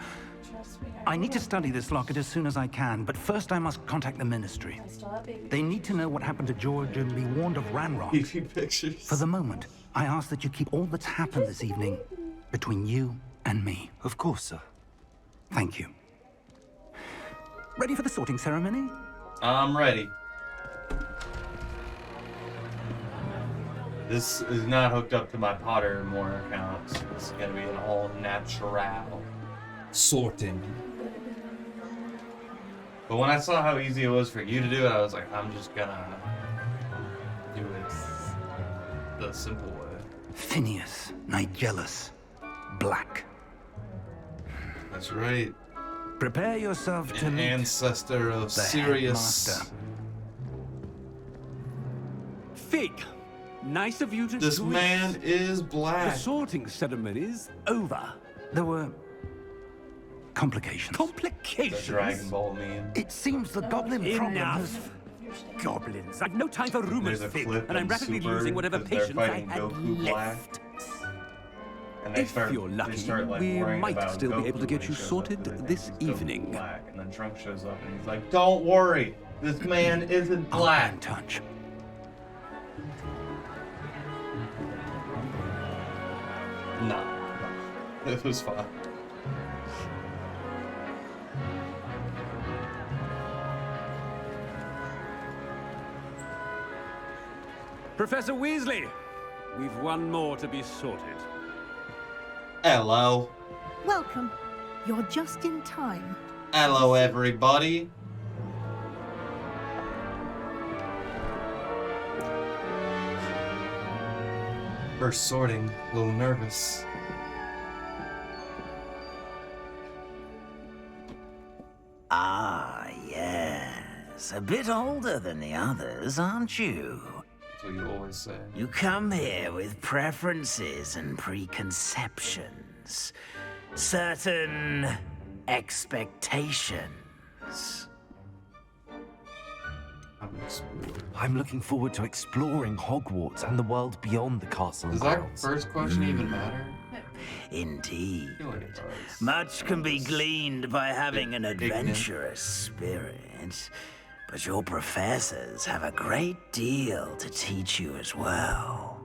I need to study this locket as soon as I can, but first I must contact the Ministry. They need to know what happened to George and be warned of Ranrock. Pictures. For the moment, I ask that you keep all that's happened this evening between you and me. Of course, sir. Thank you. Ready for the sorting ceremony? I'm ready. This is not hooked up to my Pottermore account, so this is gonna be an all natural sorting. But when I saw how easy it was for you to do it, I was like, I'm just gonna do it the simple way. Phineas, Nigellus, Black. That's right. Prepare yourself to An meet ancestor of the Sirius. headmaster. Fig, nice of you to This join man us. is The black. sorting ceremony's over. There were complications. The Complications? Dragon Ball meme. It seems the goblin problem has... Enough. Goblins. I've no time for rumors, There's a Fig, clip and I'm in rapidly Super losing whatever 'cause they're patience I fighting had Goku Black. left. And they If start, you're lucky, they start, like, we worrying might about still be Goku able to get when you he shows sorted up, 'cause they think this he's Goku evening. Black. And then Trunks shows up and he's like, "Don't worry, this man isn't I'll black." be in touch. No, it was fine. Professor Weasley, we've one more to be sorted. Hello, Welcome. You're just in time. hello, everybody. First sorting, a little nervous. Ah, yes. A bit older than the others, aren't you? That's what you always say. You come here with preferences and preconceptions. Certain expectations. I'm exploring. I'm looking forward to exploring Hogwarts and the world beyond the castle and Does that grounds. first question even matter? Indeed. I feel like it does. Much can be gleaned by having an adventurous spirit, but your professors have a great deal to teach you as well.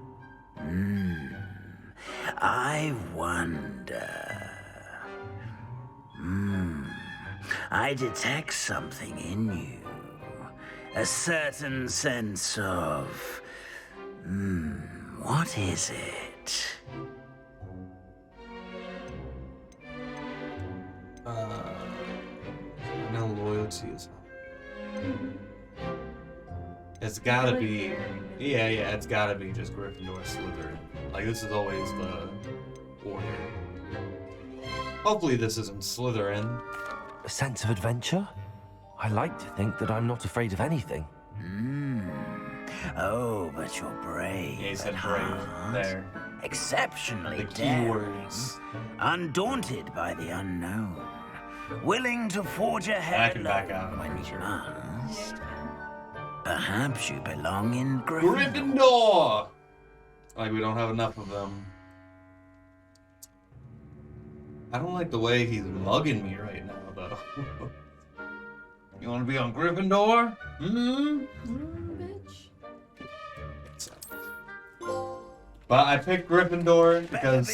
I wonder. I detect something in you. A certain sense of... what is it? No loyalty is. It's gotta be. Yeah, it's gotta be just Gryffindor, Slytherin. Like, this is always the order. Hopefully, this isn't Slytherin. A sense of adventure? I like to think that I'm not afraid of anything. Oh, but you're brave. Yeah, he said at brave heart. there. Exceptionally The key daring. words. Undaunted by the unknown. Willing to forge ahead I can back alone out, I'm when pretty you sure. must. Perhaps you belong in Gryffindor. Gryffindor! Like, we don't have enough of them. I don't like the way he's mugging me right now, though. You want to be on Gryffindor? Bitch. But I picked Gryffindor because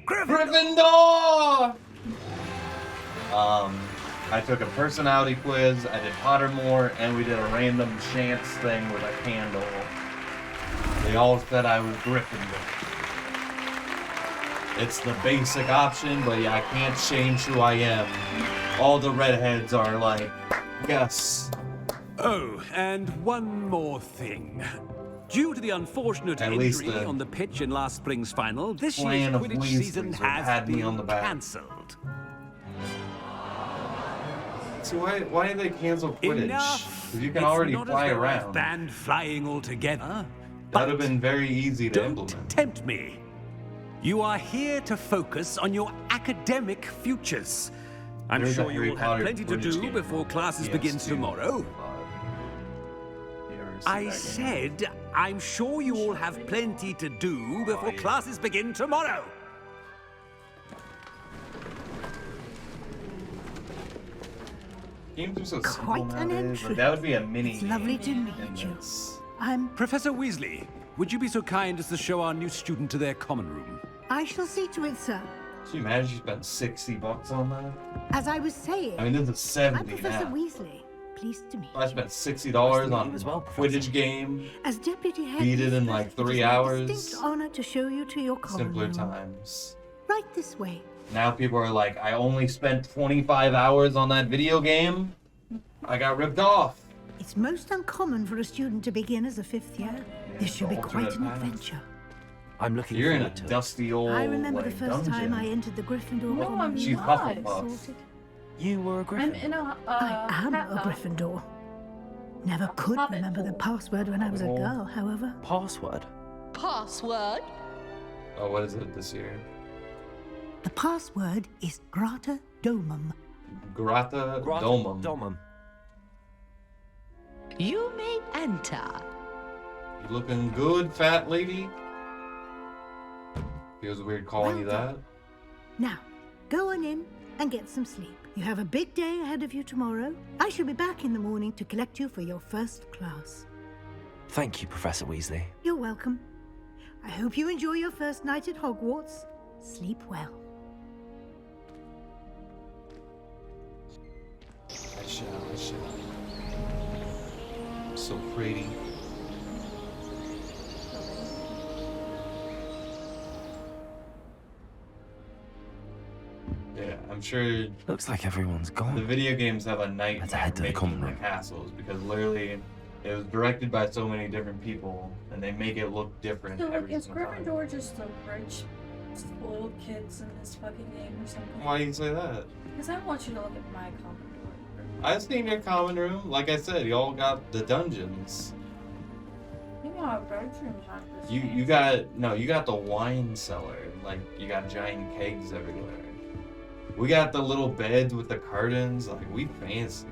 Gryffindor! I took a personality quiz, I did Pottermore, and we did a random chance thing with a candle. They all said I was Gryffindor. It's the basic option, but yeah, I can't change who I am. All the redheads are like, yes. Oh, and one more thing. Due to the unfortunate At least injury the on the pitch in last spring's final, this year's Clan of Quidditch season Weasleys would have has had me been on the back. cancelled. So why did they cancel Quidditch? Enough. Because you can It's already not as fly though I've around. banned flying altogether. That would have been very easy to Don't implement. tempt me. You are here to focus on your academic futures. I'm There's a sure you Harry will have Potter plenty to Quidditch do game before on classes PS2. begin tomorrow. You ever see I that game? said, I'm sure you all have plenty to do before classes begin tomorrow. Games are so Quite simple an nowadays. entry. Like, that would be a mini It's lovely game to in meet you. this. Professor Weasley, would you be so kind as to show our new student to their common room? I shall see to it, sir. Can you imagine you spent $60 on that? As I was saying, I mean, this is I'm 70 Professor now. Weasley. Pleased to meet I spent $60 on Quidditch game. As deputy head, Beat it in like 3 hours. distinct honor to show you to your common Simpler room. times. Right this way. Now people are like, I only spent 25 hours on that video game. I got ripped off. It's most uncommon for a student to begin as a 5th year. This should be quite an alternate paths. adventure. I'm looking You're in a forward to it. dusty old I remember the like, first time I dungeon. entered the Gryffindor No, common I'm room. She's not. Hufflepuff. Sorted. You were a I'm griffin. in a. I am a hat. Gryffindor. Never could Hobbit remember the hole. password when I was a Hole. girl, however. Password? Password? Oh, what is it this year? The password is Grata Domum. Grata Domum. Domum. You may enter. You looking good, fat lady? Feels weird calling you that. Now, go on in and get some sleep. You have a big day ahead of you tomorrow. I shall be back in the morning to collect you for your first class. Thank you, Professor Weasley. You're welcome. I hope you enjoy your first night at Hogwarts. Sleep well. I shall. So pretty. Yeah, I'm sure Looks like everyone's the gone. video games have a Let's nightmare head to the making common the room. castles because literally it was directed by so many different people and they make it look different So like, every is single time. Gryffindor just the rich, spoiled kids in this fucking game or something? Why do you say that? Because I want you to look at my common door. I've seen your common room. Like I said, y'all got the dungeons. You know our bedrooms aren't this You got the wine cellar. Like you got giant kegs everywhere. We got the little beds with the curtains. Like we fancy.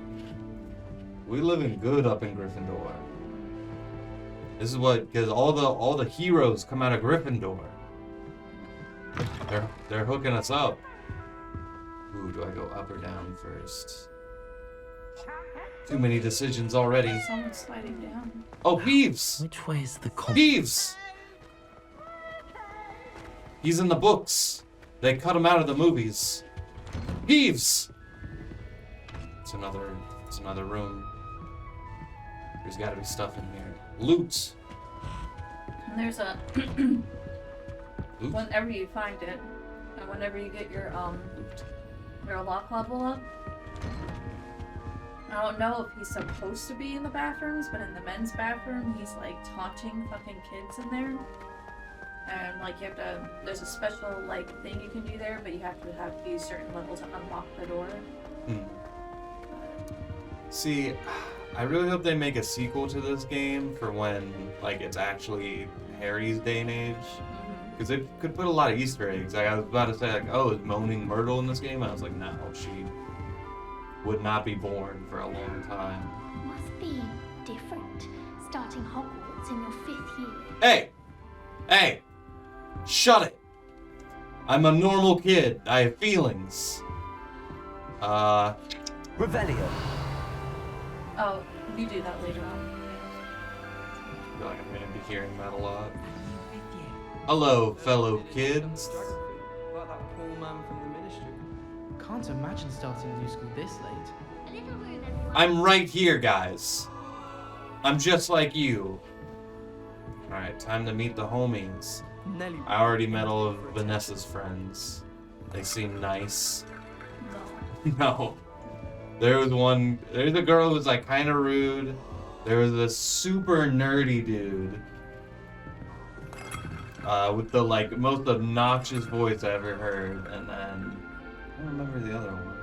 We living good up in Gryffindor. This is what, because all the heroes come out of Gryffindor. They're hooking us up. Ooh, do I go up or down first? Too many decisions already. Someone's sliding down. Oh, Peeves! Which way is the common? Peeves! He's in the books. They cut him out of the movies. Peeves! It's another room. There's gotta be stuff in here. Loot! And there's a Loot? whenever you find it, and whenever you get your lock level up. I don't know if he's supposed to be in the bathrooms, but in the men's bathroom, he's like taunting fucking kids in there. And like you have to, there's a special like thing you can do there, but you have to have these certain levels to unlock the door. See, I really hope they make a sequel to this game for when like it's actually Harry's day and age. Because they could put a lot of Easter eggs. Like, I was about to say, like, oh, is Moaning Myrtle in this game? I was like, no, she would not be born for a long time. Must be different starting Hogwarts in your 5th year. Hey! Hey! Shut it! I'm a normal kid. I have feelings. Revelio. Oh, you do that later on. I feel like I'm gonna be hearing that a lot. Hello, fellow kids. Like that poor man from the ministry. Can't imagine starting a new school this late. I'm right here, guys. I'm just like you. Alright, time to meet the homies. Nelly. I already met all of Vanessa's friends. They seem nice. No. There's a girl who's like kind of rude. There was a super nerdy dude. With the like most obnoxious voice I ever heard, and then I don't remember the other one.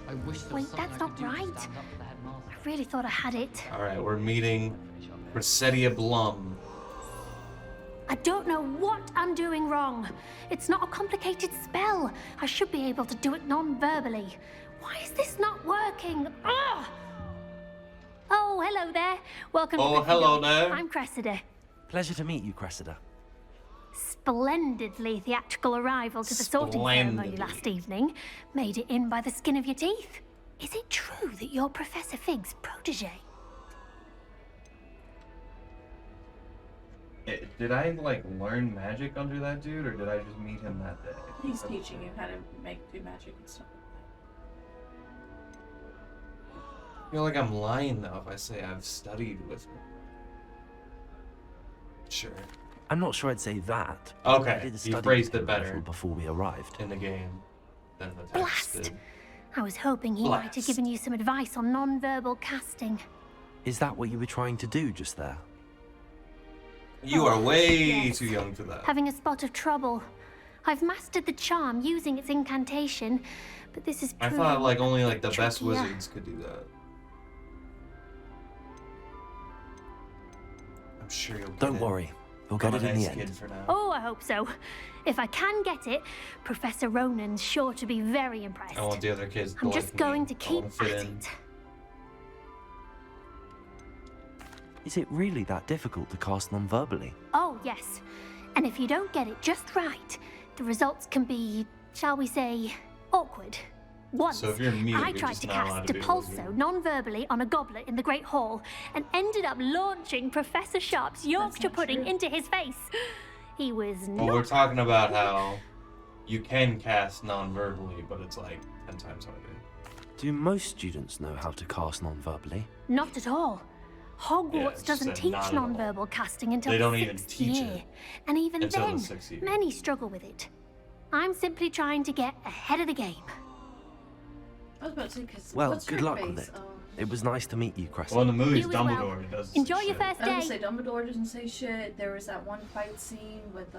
I wish there Wait, was something that's I not could do to right. stand up to the headmaster. I really thought I had it. Alright, we're meeting Cressetia Blum. I don't know what I'm doing wrong. It's not a complicated spell. I should be able to do it non-verbally. Why is this not working? Ugh! Oh, hello there. Welcome to Oh, hello Gryffindor. there. I'm Cressida. Pleasure to meet you, Cressida. Splendidly theatrical arrival to the sorting ceremony Splendidly. last evening. Made it in by the skin of your teeth. Is it true that you're Professor Fig's protege? Did I like learn magic under that dude, or did I just meet him that day? He's teaching you how to do magic and stuff. I feel like I'm lying though if I say I've studied with him. Sure. I'm not sure I'd say that. Okay, I did you study phrased with it him better. a little before we arrived. In the game than the text Blast! did. I was hoping he might have given you some advice on non-verbal casting. Is that what you were trying to do just there? You are way yes. too young for that. Having a spot of trouble. I've mastered the charm using its incantation, but this is I proving thought like only like the trickier. best wizards could do that. I'm sure you'll get Don't it. worry. You'll get I'm it a in the nice end. kid for now. Oh, I hope so. If I can get it, Professor Ronan's sure to be very impressed. I want the other kids to I'm like just me. going to I keep wanna fit at in. it. Is it really that difficult to cast non-verbally? Oh, yes. And if you don't get it just right, the results can be, shall we say, awkward. Once, So if you're mute, I you're tried just to not allowed cast to be a Depulso wizard. non-verbally on a goblet in the Great Hall and ended up launching Professor Sharp's Yorkshire pudding into his face. He was Well, not... we're talking about how you can cast non-verbally, but it's like 10 times harder. Do most students know how to cast non-verbally? Not at all. Hogwarts it's doesn't said teach not at all. non-verbal casting until They the don't even 6th teach year. it And even until the then, 6th year. many struggle with it. I'm simply trying to get ahead of the game. I was about to say, because Well, what's good your luck face? with it. It was nice to meet you, Cressida. Well, in the movies, You as well. Dumbledore does. Enjoy some your shit. first I was day. gonna say Dumbledore doesn't say shit. There was that one fight scene with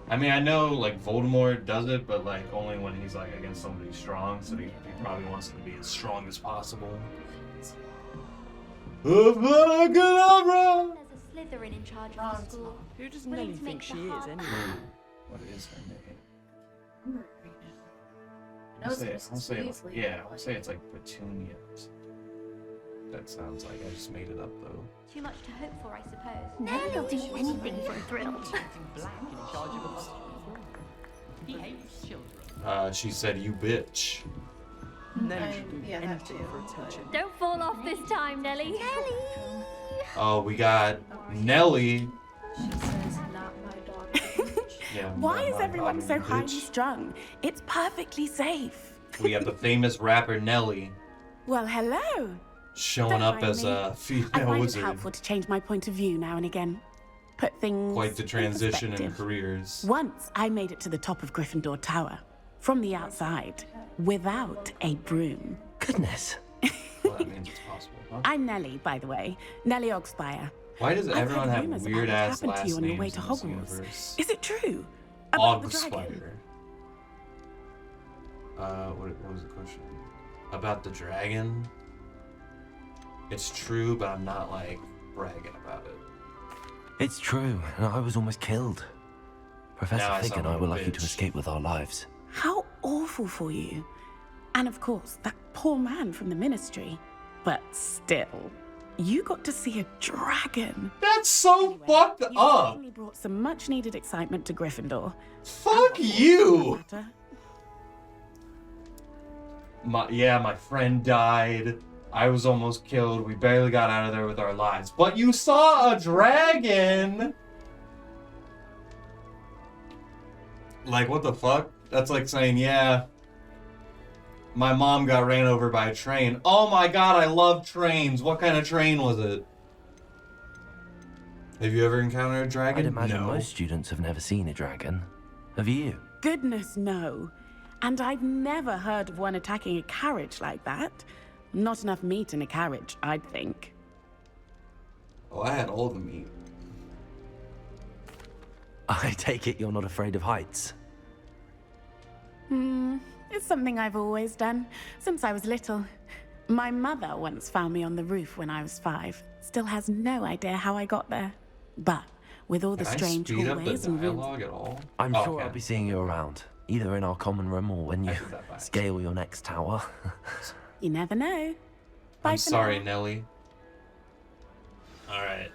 I mean, I know like Voldemort does it, but like only when he's like against somebody strong. So he probably wants to be as strong as possible. There's a Slytherin in charge of the school. Who does Willing Nelly to make think she the is, hard anyway? What is her name? I know it's I'll say Mrs. Weasley, yeah, but, I'll say it's like Petunia. That sounds like I just made it up though. Too much to hope for, I suppose. Nelly'll do anything for a thrill. Black in charge of a school. He hates children. She said, "You bitch." Nelly should do yeah, that anything too. for attention. Don't fall off this time, Nelly. Oh, we got Nelly. She says, "Not my daughter." Yeah. Why is my everyone daughter, so you highly bitch. strung? It's perfectly safe. We have the famous rapper Nelly Well, hello. showing Don't up mind as me. a I female find it wizard. helpful to change my point of view now and again. Put things Quite the in transition in perspective. careers. Once I made it to the top of Gryffindor Tower, from the outside, without a broom. Goodness. Well, that means it's possible, huh? I'm Nellie, by the way. Nellie Ogspire. Why does I've everyone heard have rumours about weird what ass happened to you last on your names way in to this Hogwarts. universe? Is it true? About the dragon? Ogspire. What was the question? About the dragon? It's true, but I'm not like bragging about it. It's true, and I was almost killed. Professor Now I Fig and sound I like were a lucky to bitch. escape with our lives. How awful for you. And of course, that poor man from the ministry. But still, you got to see a dragon. That's so fucked You up. certainly brought some much-needed excitement to Gryffindor. Fuck you. Matter. My friend died. I was almost killed. We barely got out of there with our lives. But you saw a dragon. Like, what the fuck? That's like saying, yeah, my mom got ran over by a train. Oh my god, I love trains. What kind of train was it? Have you ever encountered a dragon? I'd imagine No. most students have never seen a dragon. Have you? Goodness, no. And I've never heard of one attacking a carriage like that. Not enough meat in a carriage, I'd think. Oh, I had all the meat. I take it you're not afraid of heights. It's something I've always done, since I was little. My mother once found me on the roof when I was 5. still has no idea how I got there. But with all the Can I strange speed up the hallways and rooms... dialogue at all? I'm Oh, sure okay. I'll be seeing you around, either in our common room or when you take that back. scale your next tower. You never know. Bye I'm for sorry, now. Nelly. Alright.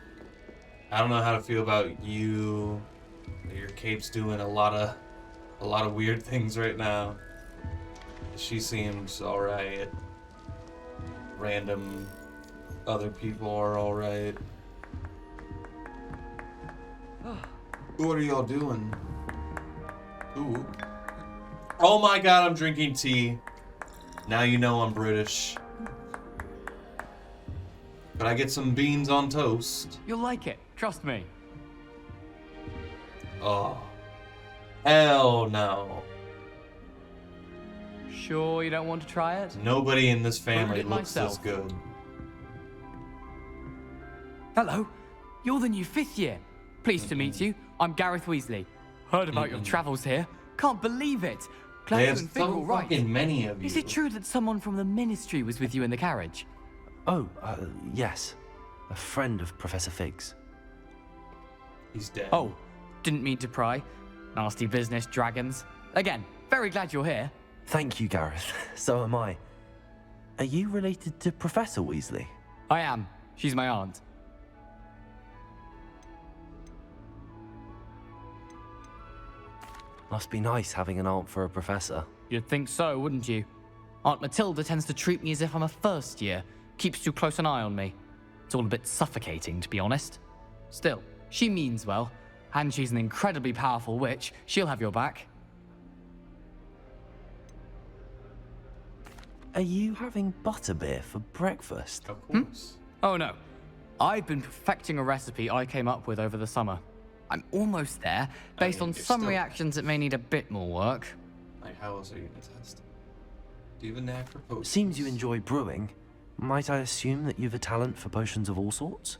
I don't know how to feel about you. Your cape's doing a lot of weird things right now. She seems alright. Random other people are alright. What are y'all doing? Ooh. Oh my god, I'm drinking tea. Now you know I'm British. But I get some beans on toast. You'll like it, trust me. Oh. Hell no. Sure you don't want to try it? Nobody in this Brewed family it looks this myself. good. Hello, you're the new 5th year. Pleased to meet you. I'm Gareth Weasley. Heard about your travels here. Can't believe it. Glad There's you and Fig so were right. fucking many of you. Is it true that someone from the Ministry was with you in the carriage? Oh, yes. A friend of Professor Fig's. He's dead. Oh, didn't mean to pry. Nasty business, dragons. Again, very glad you're here. Thank you, Gareth. So am I. Are you related to Professor Weasley? I am. She's my aunt. Must be nice having an aunt for a professor. You'd think so, wouldn't you? Aunt Matilda tends to treat me as if I'm a first year. Keeps too close an eye on me. It's all a bit suffocating, to be honest. Still, she means well. And she's an incredibly powerful witch. She'll have your back. Are you having butterbeer for breakfast? Of course. Oh no. I've been perfecting a recipe I came up with over the summer. I'm almost there. Based on some still- reactions, it may need a bit more work. Like, how else are you gonna test? Do you have a knack for potions? Seems you enjoy brewing. Might I assume that you've a talent for potions of all sorts?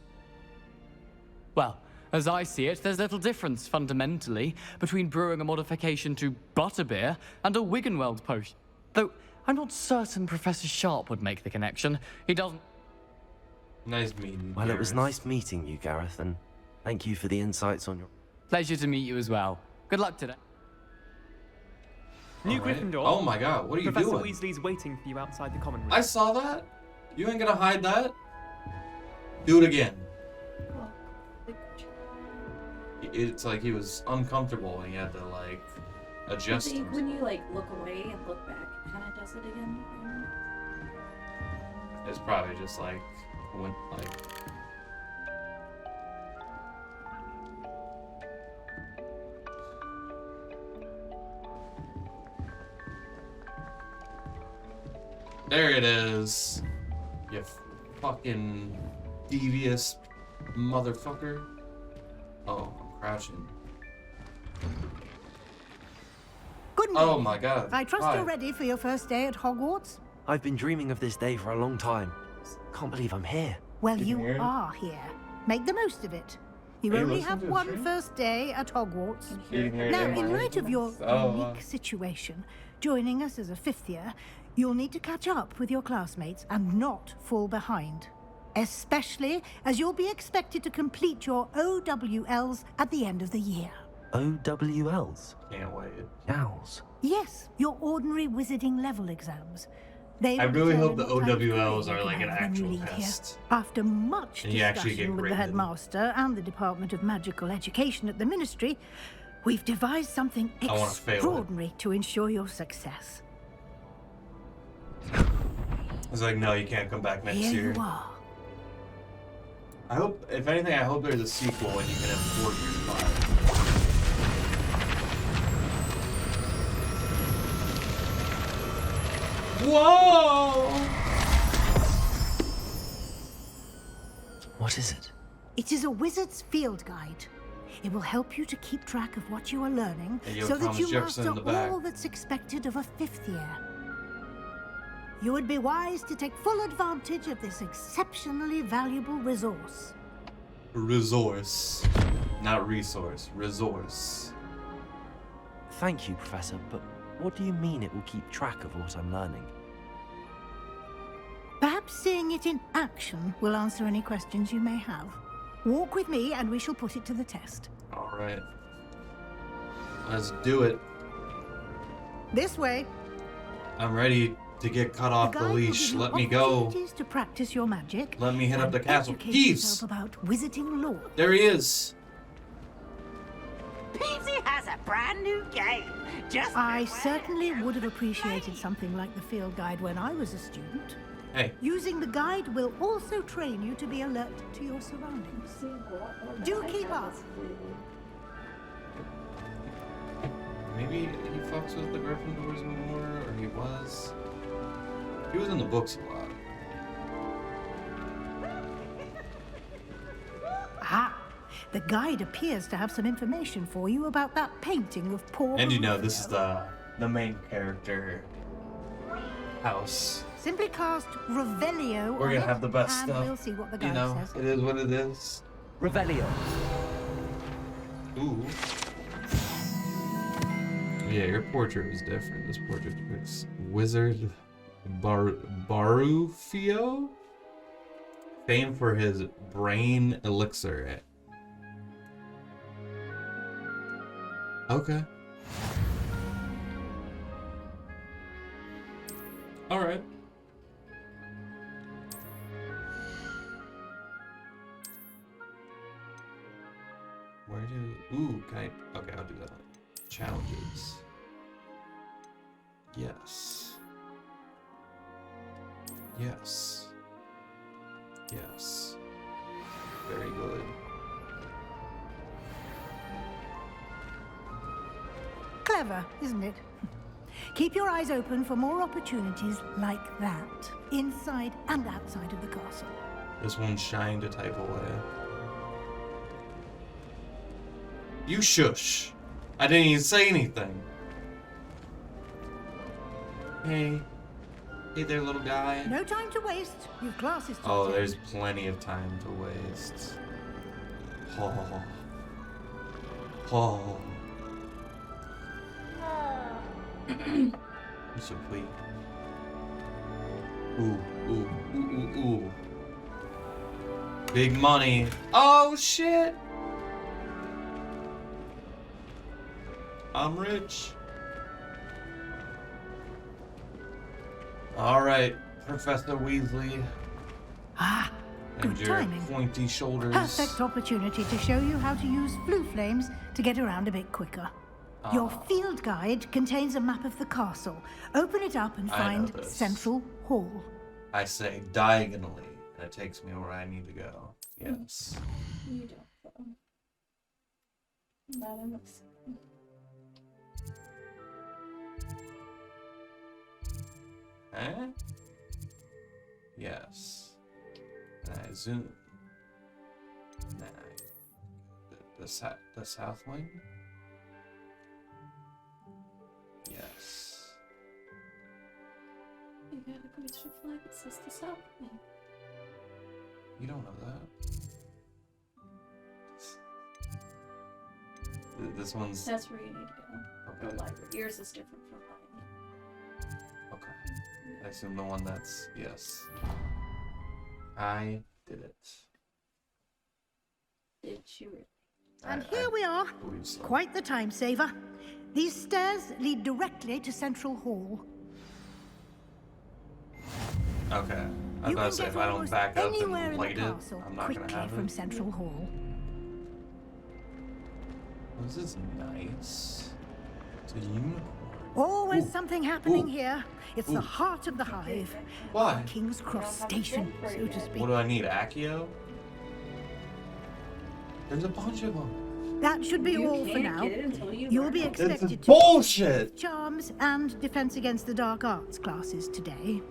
Well, as I see it, there's little difference, fundamentally, between brewing a modification to butterbeer and a Wiggenweld potion. Though, I'm not certain Professor Sharp would make the connection. He doesn't... Nice meeting you. Well, it was Gareth. nice meeting you, Gareth, and thank you for the insights on your... Pleasure to meet you as well. Good luck today. New Alright. Gryffindor. Oh my god, what are you Professor doing? Weasley's waiting for you outside the common room. I saw that. You ain't gonna hide that. Do it again. It's like he was uncomfortable and he had to like I adjust think him. when you like look away and look back, it kind of does it again. It's probably just like when like. There it is. You fucking devious motherfucker. Oh, I'm crouching. Good Oh morning. my god. I trust Hi. you're ready for your first day at Hogwarts? I've been dreaming of this day for a long time. Can't believe I'm here. Well, Can you hear you it? are here. Make the most of it. You Are you only listening have to the one stream? first day at Hogwarts. You can hear it Now, in in my light of your Oh, unique situation, joining us as a 5th year, you'll need to catch up with your classmates and not fall behind. Especially as you'll be expected to complete your OWLs at the end of the year. OWLs? Can't wait. Owls. Yes, your ordinary wizarding level exams. They I will really hope the determine what kind of OWLs career are you like can an have when you actual leave here. test. After much And you actually discussion get with the graded. headmaster and the Department of Magical Education at the Ministry, we've devised something I wanna fail it. extraordinary to ensure your success. It's like, no, you can't come back next Here year. you are. I hope, if anything, I hope there's a sequel and you can have 4 years live. Whoa! What is it? It is a wizard's field guide. It will help you to keep track of what you are learning Hey, yo, so that Thomas you Jefferson master in the back. all that's expected of a 5th year. You would be wise to take full advantage of this exceptionally valuable resource. Resource. Not resource. Resource. Thank you, Professor, but what do you mean it will keep track of what I'm learning? Perhaps Perhaps seeing it in action will answer any questions you may have. Walk with me and we shall put it to the test. All right. Let's do it. This way. I'm ready to get cut off the leash. Let me go. To practice your magic. Let me hit up the castle. Educate Peeves! yourself about wizarding lore. There he is. Peavesy has a brand new game. Just I certainly would have appreciated something like the field guide when I was a student. Hey. Using the guide will also train you to be alert to your surroundings. Do keep up. Maybe he fucks with the Gryffindors more, or he was. He was in the books a lot. Ah, the guide appears to have some information for you about that painting of poor. And you know, this is the main character house. Simply cast Revelio. We're on gonna it, have the best and stuff. We'll see what the guide You know, says. it is what it is. Revelio. Ooh. Yeah, your portrait was different. This portrait depicts Wizard Barufio, famed for his brain elixir. Okay. All right. Where do? Ooh, can I? Okay, I'll do that. Challenges. Yes. Yes. Yes. Very good. Clever, isn't it? Keep your eyes open for more opportunities like that, inside and outside of the castle. This one's shined a type of way. You shush. I didn't even say anything. Hey. Hey there, little guy. No time to waste. You've classes to Oh, attend. there's plenty of time to waste. Oh. Oh. You so please. Ooh, ooh, ooh, ooh, ooh. Big money. Oh, shit. I'm rich. All right, Professor Weasley. Ah, And good your timing. pointy shoulders. Perfect opportunity to show you how to use blue flames to get around a bit quicker. Your field guide contains a map of the castle. Open it up and I know find this. Central Hall. I say diagonally, and it takes me where I need to go. Yes. You don't, though. Not enough. Eh? Yes. And I zoom. And then the south wing? Yes. You got a British flag that says the South Wing. You don't know that. This one's... That's where you need to go. Okay. The library. Yours is different from mine. Okay. I assume the one that's... Yes. I did it. Did you really? And here we are. believe so. Quite the time saver. These stairs lead directly to Central Hall. Okay. I You was about can to say, get if I don't almost back up anywhere and in light the it, castle I'm not quickly gonna have from it. Central Hall. Oh, this is nice. It's a unicorn. Always Ooh. something happening Ooh. here. It's Ooh. the heart of the hive. Why? King's Cross Station, so to speak. What do I need? Accio? There's a bunch of them. That should be You all for can't now. get it until you You'll learn be it. expected This is to bullshit! Charms and Defense Against the Dark Arts classes today.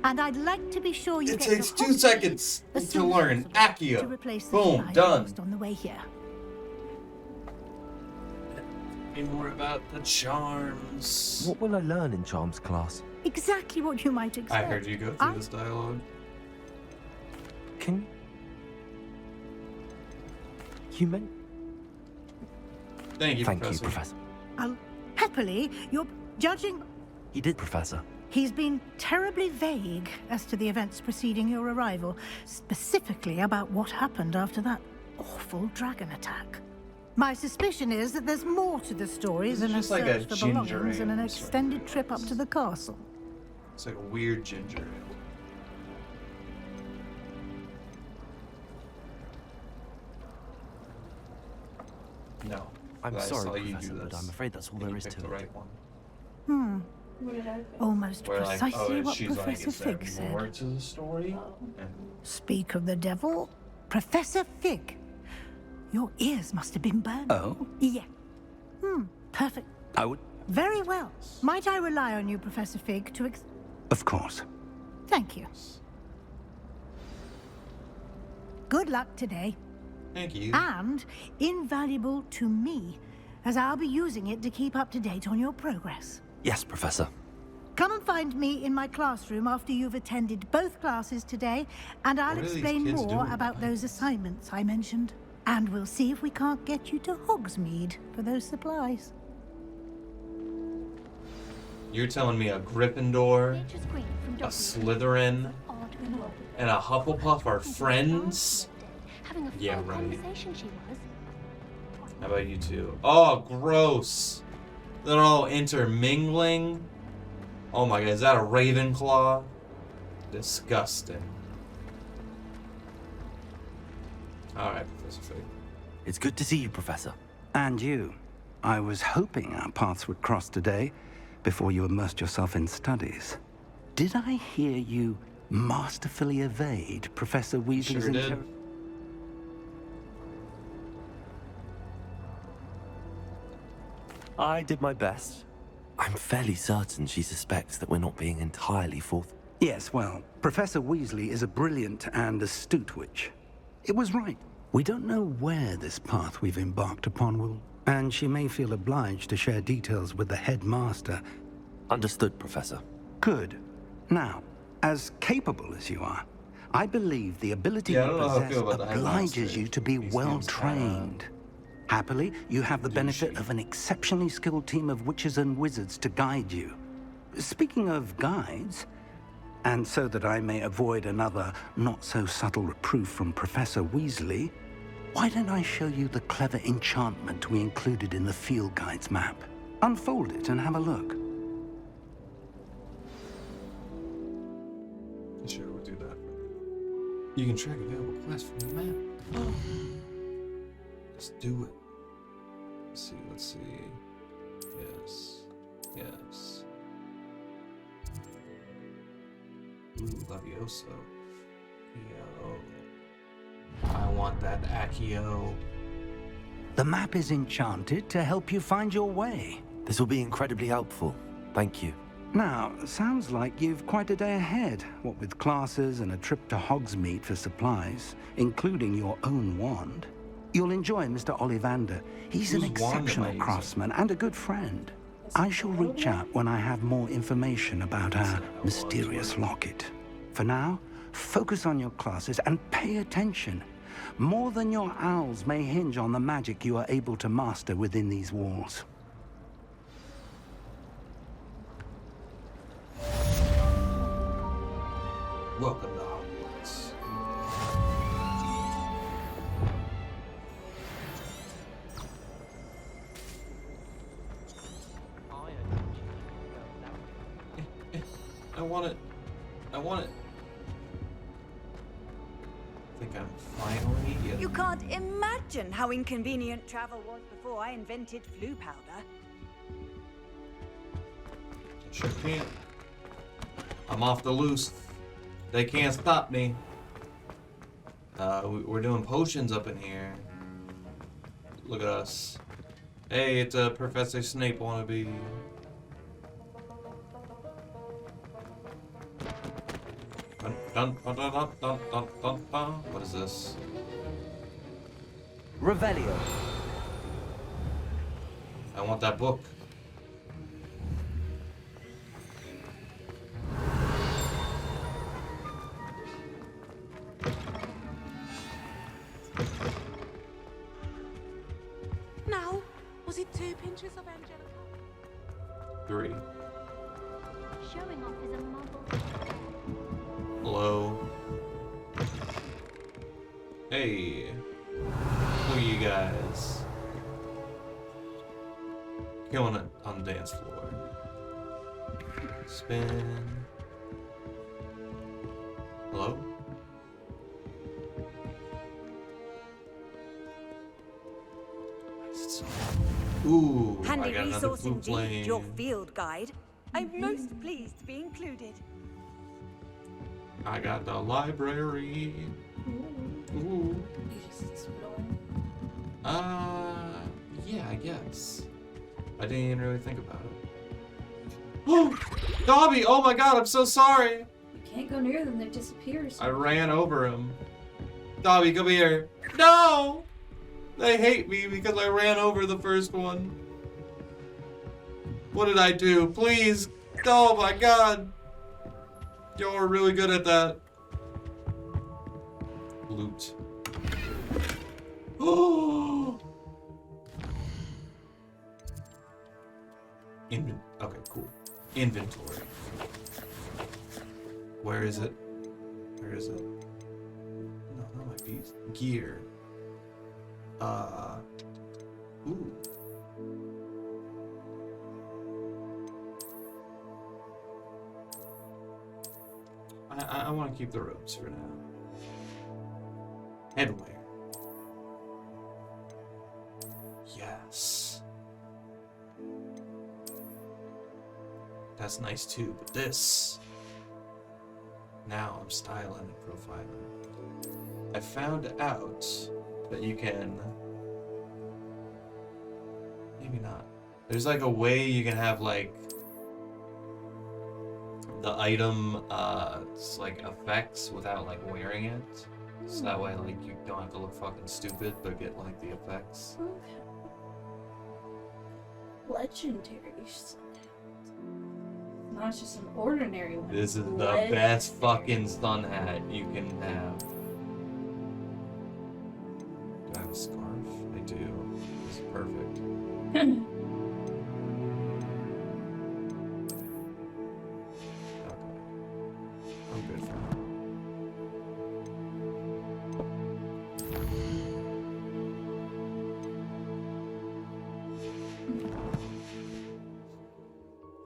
And I'd like to be sure you It get takes to 2 seconds as to soon as learn possible to Accio. replace the Boom, supply done. lost on the way here. Be more about the charms. What will I learn in Charms class? Exactly what you might expect. I heard you go through this dialogue. Can you meant? Thank you, Thank Professor. you, Professor. Happily, you're judging. He did, Professor. He's been terribly vague as to the events preceding your arrival, specifically about what happened after that awful dragon attack. My suspicion is that there's more to the story than a just like a search for ginger belongings and an ale, extended trip up to the castle. It's like a weird ginger ale. No. I'm I sorry, saw you Professor, do but this. I'm afraid that's all And there you is picked to the it. right one. What did I pick? Almost Where like, precisely oh, what she's Professor like, is there Fig said. more to the story? And Speak of the devil, Professor Fig. Your ears must have been burned. Oh? Yeah. Perfect. I would... Very well. Might I rely on you, Professor Fig, to Of course. Thank you. Good luck today. Thank you. And invaluable to me, as I'll be using it to keep up to date on your progress. Yes, Professor. Come and find me in my classroom after you've attended both classes today, and I'll What are these explain kids more doing? about those assignments I mentioned. And we'll see if we can't get you to Hogsmeade for those supplies. You're telling me a Gryffindor, a Slytherin, and a Hufflepuff are friends? Yeah, right. How about you two? Oh, gross. They're all intermingling. Oh my god, is that a Ravenclaw? Disgusting. Alright, Professor Fig. It's good to see you, Professor. And you. I was hoping our paths would cross today, before you immersed yourself in studies. Did I hear you masterfully evade Professor Weasley's Sure did. I did my best. I'm fairly certain she suspects that we're not being entirely forthright. Yes, well, Professor Weasley is a brilliant and astute witch. It was right. We don't know where this path we've embarked upon will, and she may feel obliged to share details with the headmaster. Understood, Professor. Good. Now, as capable as you are, I believe the ability Yeah, I you don't know how I possess feel about the obliges headmaster. you to be He well seems trained. Happily, you have the benefit of an exceptionally skilled team of witches and wizards to guide you. Speaking of guides, and so that I may avoid another not-so-subtle reproof from Professor Weasley, why don't I show you the clever enchantment we included in the field guide's map? Unfold it and have a look. Sure, we'll do that. You can track available class from the map. Let's do it. Let's see. Yes. Yes. Ooh, Levioso. Yo. I want that Accio. The map is enchanted to help you find your way. This will be incredibly helpful. Thank you. Now, sounds like you've quite a day ahead, what with classes and a trip to Hogsmeade for supplies, including your own wand. You'll enjoy Mr. Ollivander. He's an Whose wand am I exceptional using? craftsman and a good friend. I shall reach out when I have more information about our mysterious locket. For now, focus on your classes and pay attention. More than your owls may hinge on the magic you are able to master within these walls. Welcome to Hogwarts. I want it. I want it. I think I'm finally getting... You can't imagine how inconvenient travel was before I invented flu powder. Sure can't. I'm off the loose. They can't stop me. We're doing potions up in here. Look at us. Hey, it's a Professor Snape wannabe. Dun, dun, dun, dun, dun, dun, dun, dun, dun. What is this? Revelio. I want that book. Now, was it 2 pinches of Angelica? 3. Showing off his Hey. Look at you guys. Killing it on the dance floor. Spin. Hello? Ooh, I Handy got another resource blue indeed, flame. your field guide. I'm most pleased to be included. I got the library. Ooh. Yeah, I guess. I didn't even really think about it. Oh, Dobby! Oh my god, I'm so sorry! You can't go near them, they disappear. I ran over him. Dobby, come here. No! They hate me because I ran over the first one. What did I do? Please! Oh my god! Y'all are really good at that. Loot. Oh! Okay, cool. Inventory. Where is it? Where is it? No, not my piece. Gear. Ooh. I want to keep the ropes for now. Headwear. Yes. That's nice too, but this... Now I'm styling and profiling. I found out that you can... Maybe not. There's like a way you can have like... the item, it's like effects without like wearing it. So that way like you don't have to look fucking stupid, but get like the effects. Okay. Legendary sunhat. Not just an ordinary one. This is the best fucking sun hat you can have. Do I have a scarf? I do. This is perfect. I'm good for now.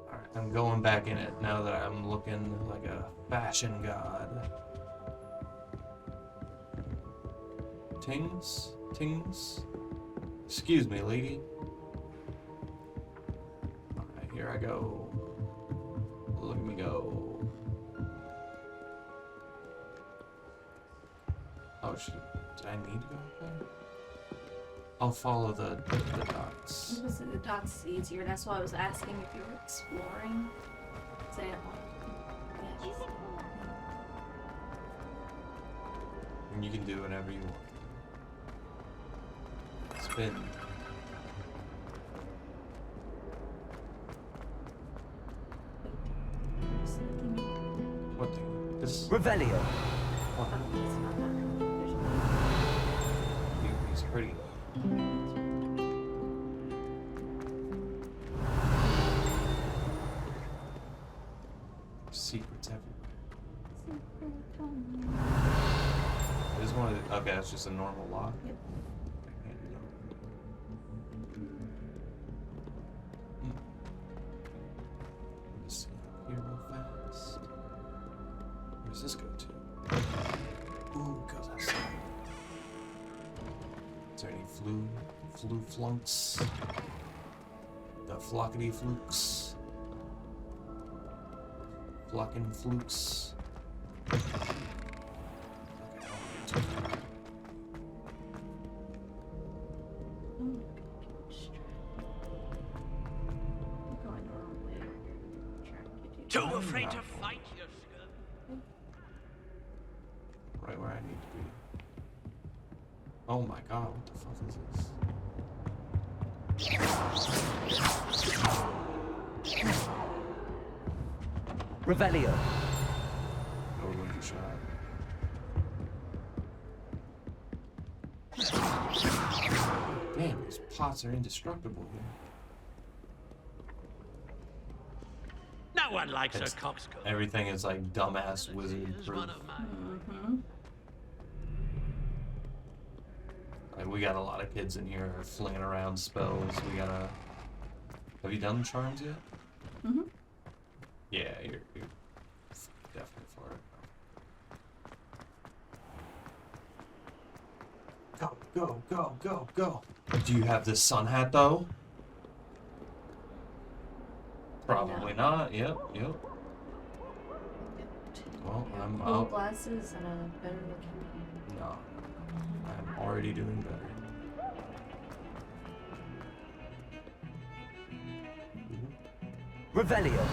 Alright, I'm going back in it now that I'm looking like a fashion god. Tings? Tings? Excuse me, lady. Alright, here I go. Look at me go. Oh shit, did I need to go up there? I'll follow the dots. Listen, the dots is easier. That's why I was asking if you were exploring. Because I didn't want to. Yeah. And you can do whatever you want. Spin. What thing? This. Revelio. He's pretty. Secrets everywhere. I just wanted. Okay, that's just a normal lock. Yep. I can't do that. Let's see here real fast. Where does this go to? Ooh, goes outside. Is there any flunks? The flockety flukes. Flocking flukes. Too afraid to fight, you skirt. Right where I need to be. Oh my god, what the fuck is this? Revelio. No winter shot. Damn, these pots are indestructible here. No one likes It's- a coxcomb. Everything is like dumbass wizard proof. Like, we got a lot of kids in here flinging around spells. We gotta... Have you done charms yet? Mm-hmm. Yeah, you're definitely for it. Go, go, go, go, go. Do you have this sun hat, though? Probably not. Yep. Well, I'm Cool out. glasses and a better looking. No. I'm already doing better. Revelio.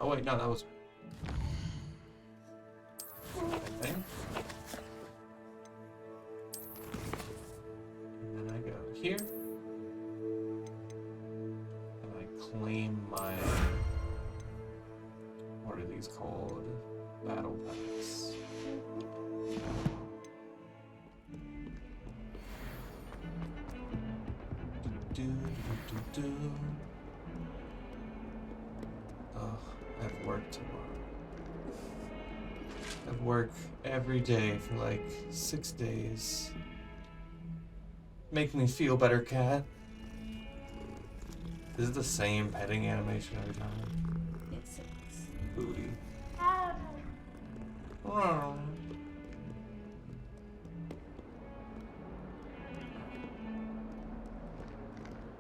Oh wait, no, that was... I think. And I go here. And I claim my... What are these called? Battle packs. Oh, I have work tomorrow. I have work every day for like 6 days. Make me feel better, cat. Is it the same petting animation every time? Yes, it is. Booty.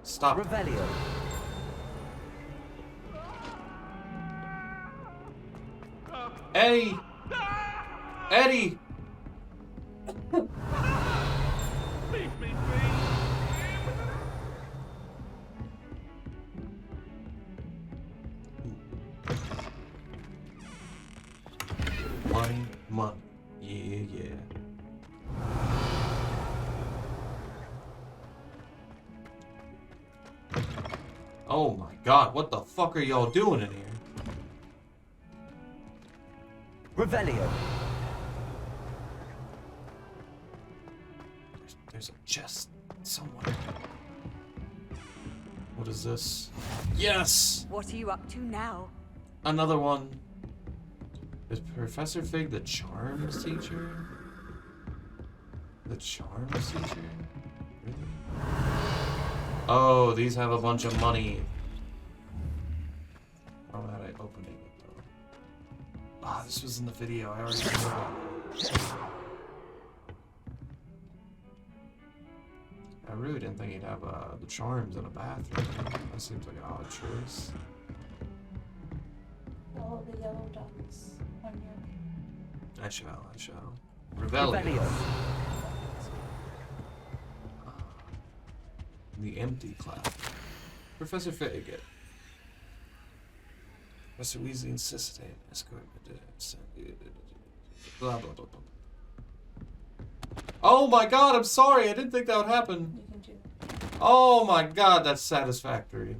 Stop. Revelio. Eddie! Eddie! Leave me be. 1 month. Yeah. Oh my god, what the fuck are y'all doing in here? Revelio. There's a chest somewhere. What is this? Yes! What are you up to now? Another one. Is Professor Fig the charms teacher? The charms teacher? Really? Oh, these have a bunch of money. How had I opened it though? Ah, this was in the video. I already know that. I really didn't think he'd have the charms in a bathroom. That seems like an odd choice. All the yellow dots on your... I shall. Revelio. The empty class. Professor Fig. Professor Weasley insisted. Blah, blah, blah, blah. Oh my god, I'm sorry. I didn't think that would happen. You can do that. Oh my god, that's satisfactory.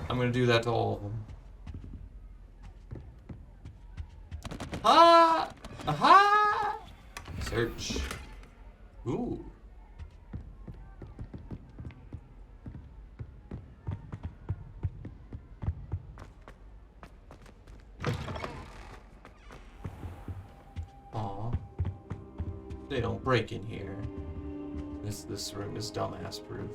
I'm gonna do that to all of them. Ah! Aha! Search. Ooh. Aw. They don't break in here. This room is dumbass proof.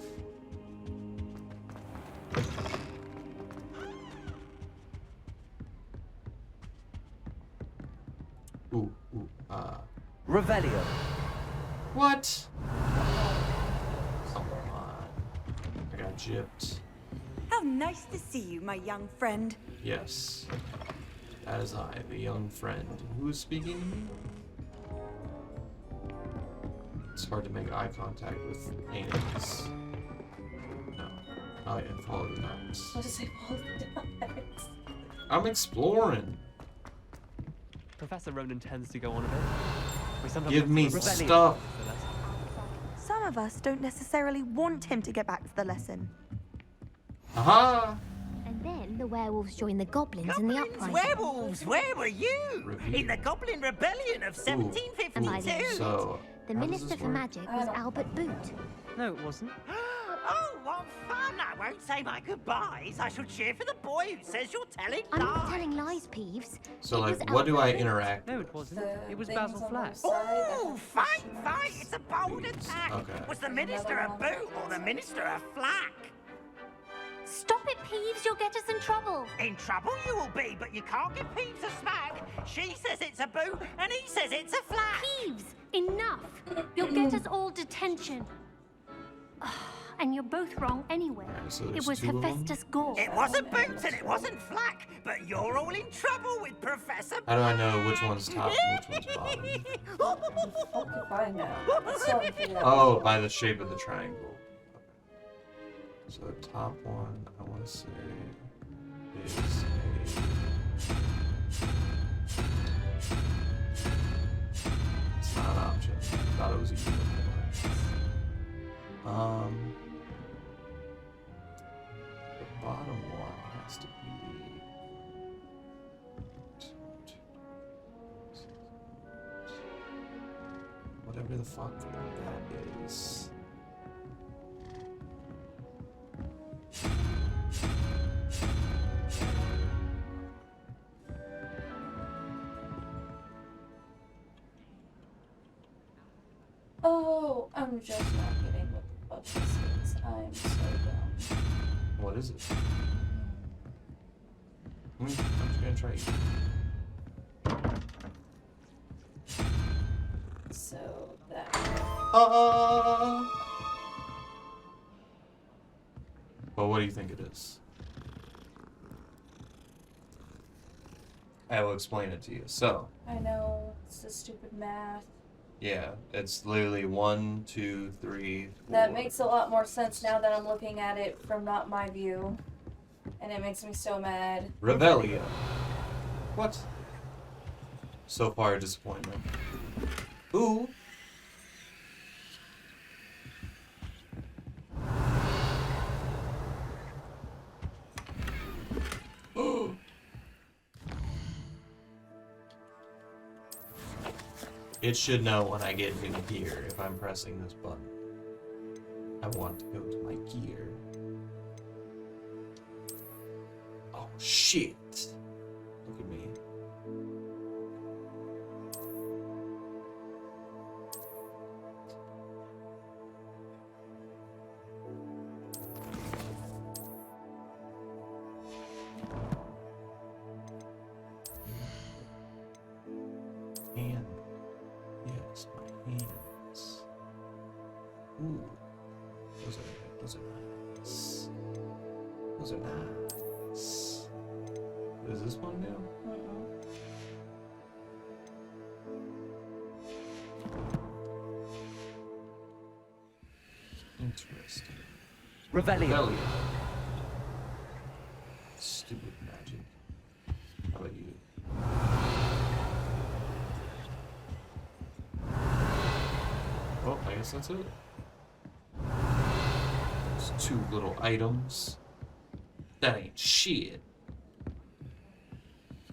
Revelio. What? Come on. I got gypped. How nice to see you, my young friend. Yes. That is I, the young friend. Who is speaking to me? It's hard to make eye contact with aliens. No. Oh yeah, follow the ducks. What does it follow the ducks? I'm exploring. Professor Ronan tends to go on a bit. We sometimes Give me stuff. Some of us don't necessarily want him to get back to the lesson. Aha! And then the werewolves join the goblins in the uprising. Werewolves, where were you? In the Goblin Rebellion of 1752. So, The How does Minister this for work? Magic was Albert Boot. No, it wasn't. Oh, what fun! I won't say my goodbyes. I shall cheer for the boy who says you're telling I'm lies. not telling lies, Peeves. So, It like, was what do I Albert Boot. interact? No, it wasn't. The It was things Basil on Flack. the side that Oh, have fight! questions. It's a bold attack. Okay. Was the minister a boot or the minister a flack? Stop it, Peeves. You'll get us in trouble. In trouble you will be, but you can't give Peeves a smack. She says it's a boot, and he says it's a flack. Peeves, enough. You'll get us all detention. And you're both wrong anyway. so It there's was two of them? Hephaestus Gore. It wasn't boots and it wasn't flack, but you're all in trouble with Professor. How do I know which one's top and which one's bottom? Fuck if I know. Let's try and figure out Oh, which by one. the shape of the triangle. Okay. So the top one, I want to say, is a... It's not an option. I thought it was a unicorn. The bottom one has to be... Whatever the fuck that is. Oh, I'm just not getting what the fuck this is. I'm so dumb. What is it? I'm just gonna try it. So that. Well, what do you think it is? I will explain it to you. So, I know it's the stupid math. yeah, it's literally 1, 2, 3, 4. That makes a lot more sense now that I'm looking at it from not my view. And it makes me so mad. Revelia. What? So far, a disappointment. Ooh. It should know when I get into gear if I'm pressing this button. I want to go to my gear. Oh shit. Look at me. And yes, my hands. Ooh, those are nice. Those are nice. Is this one new? Interesting. Revelio. Stupid magic. How about you? Oh, I guess that's it. There's 2 little items. That ain't shit.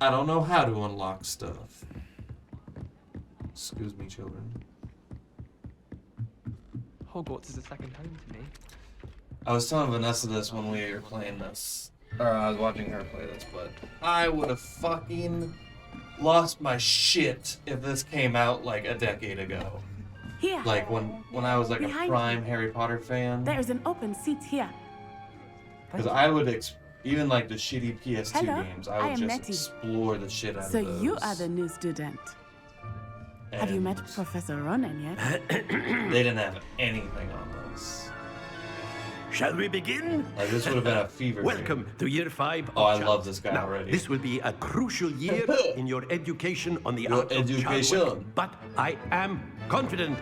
I don't know how to unlock stuff. Excuse me, children. Hogwarts is a second home to me. I was telling Vanessa this when we were playing this. Or I was watching her play this, but I would have fucking lost my shit if this came out like a decade ago. Here. Like when I was like Behind a prime Harry Potter fan. There is an open seat here. Because I would, even like the shitty PS2 Hello, games, I I would am just Nettie. explore the shit out So of those. you are the new student. Have you met And Professor Ronan yet? They didn't have anything on this. Shall we begin? Like this would have been a fever dream. Welcome to year 5 of Oh, I Charles. love this guy Now, already. This will be a crucial year in your education on the Your art of education. child work. But I am confident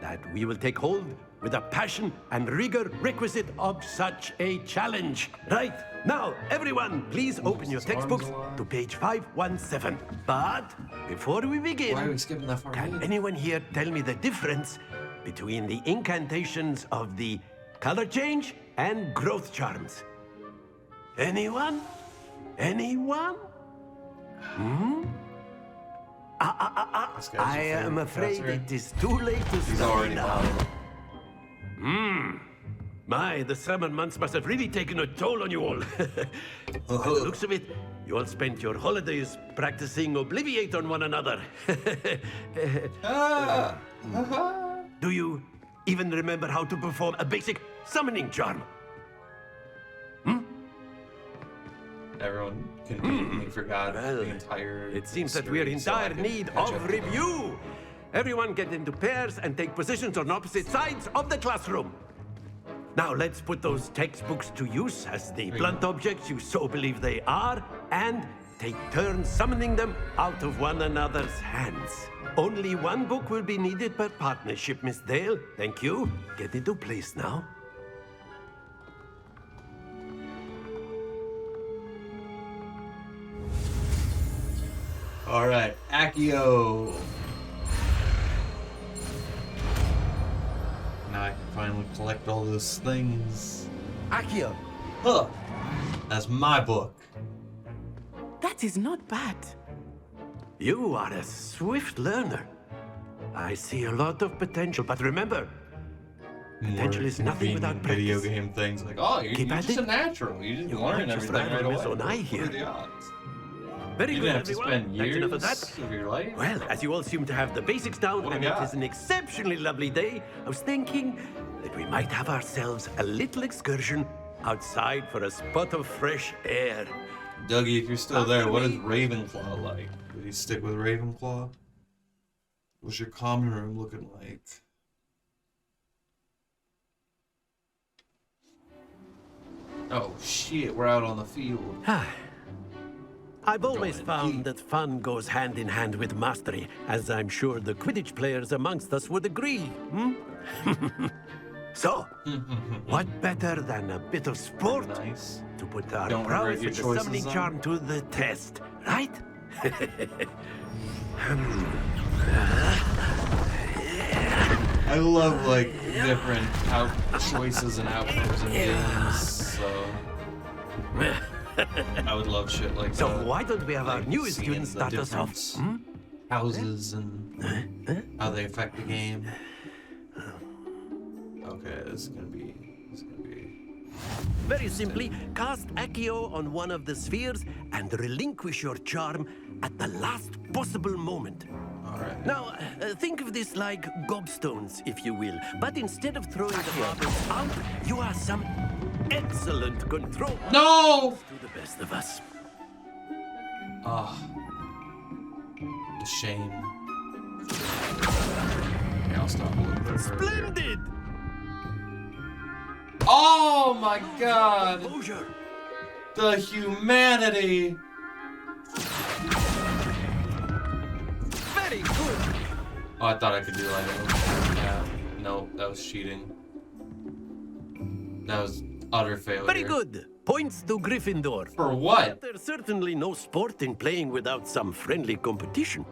that we will take hold with the passion and rigor requisite of such a challenge. Right, now, everyone, please open your textbooks to page 517. But before we begin, Why are we skipping that far? can anyone here tell me the difference between the incantations of the color change and growth charms? Anyone? Anyone? Hmm? I am afraid it is too late to He's study already now. bought My, the summer months must have really taken a toll on you all. By the looks of it, you all spent your holidays practicing Obliviate on one another. Do you even remember how to perform a basic summoning charm? Everyone conveniently forgot the entire. It seems that we're in dire need of review. Everyone get into pairs and take positions on opposite sides of the classroom. Now let's put those textbooks to use as the blunt objects you so believe they are, and take turns summoning them out of one another's hands. Only one book will be needed per partnership, Miss Dale. Thank you. Get into place now. All right, Accio. Now I can finally collect all those things. Accio. Huh. That's my book. That is not bad. You are a swift learner. I see a lot of potential, but remember, potential is nothing without practice. Video game things like, oh, you're Keep just at a it. natural. You just learn just everything right Miss away. Onai here. What are the odds? Very You good, didn't have to everyone. spend That's years enough of that. of your life. Well, as you all seem to have the basics down, What do and we it got? is an exceptionally lovely day, I was thinking that we might have ourselves a little excursion outside for a spot of fresh air. Dougie, if you're still there, what is Ravenclaw like? Would you stick with Ravenclaw? What's your common room looking like? Oh shit, we're out on the field. I've always found that fun goes hand in hand with mastery, as I'm sure the Quidditch players amongst us would agree. So, what better than a bit of sport to put our Don't prowess regret your in the choices, summoning though. charm to the test, right? I love like different choices and outcomes in games, so I would love shit like So that. why don't we have our Like newest seeing student the start us off? different houses and how they affect the game. Okay, this is gonna be. Very simply, cast Accio on one of the spheres and relinquish your charm at the last possible moment. Alright. Now, think of this like gobstones, if you will. But instead of throwing the marbles out, you are some excellent control. No! To the best of us. Ah. The shame. Okay, I'll stop a little bit. Splendid! Oh my god! The humanity! Very good! Oh, I thought I could do like yeah. No, that was cheating. That was utter failure. Very good. Points to Gryffindor. For what? There's certainly no sport in playing without some friendly competition.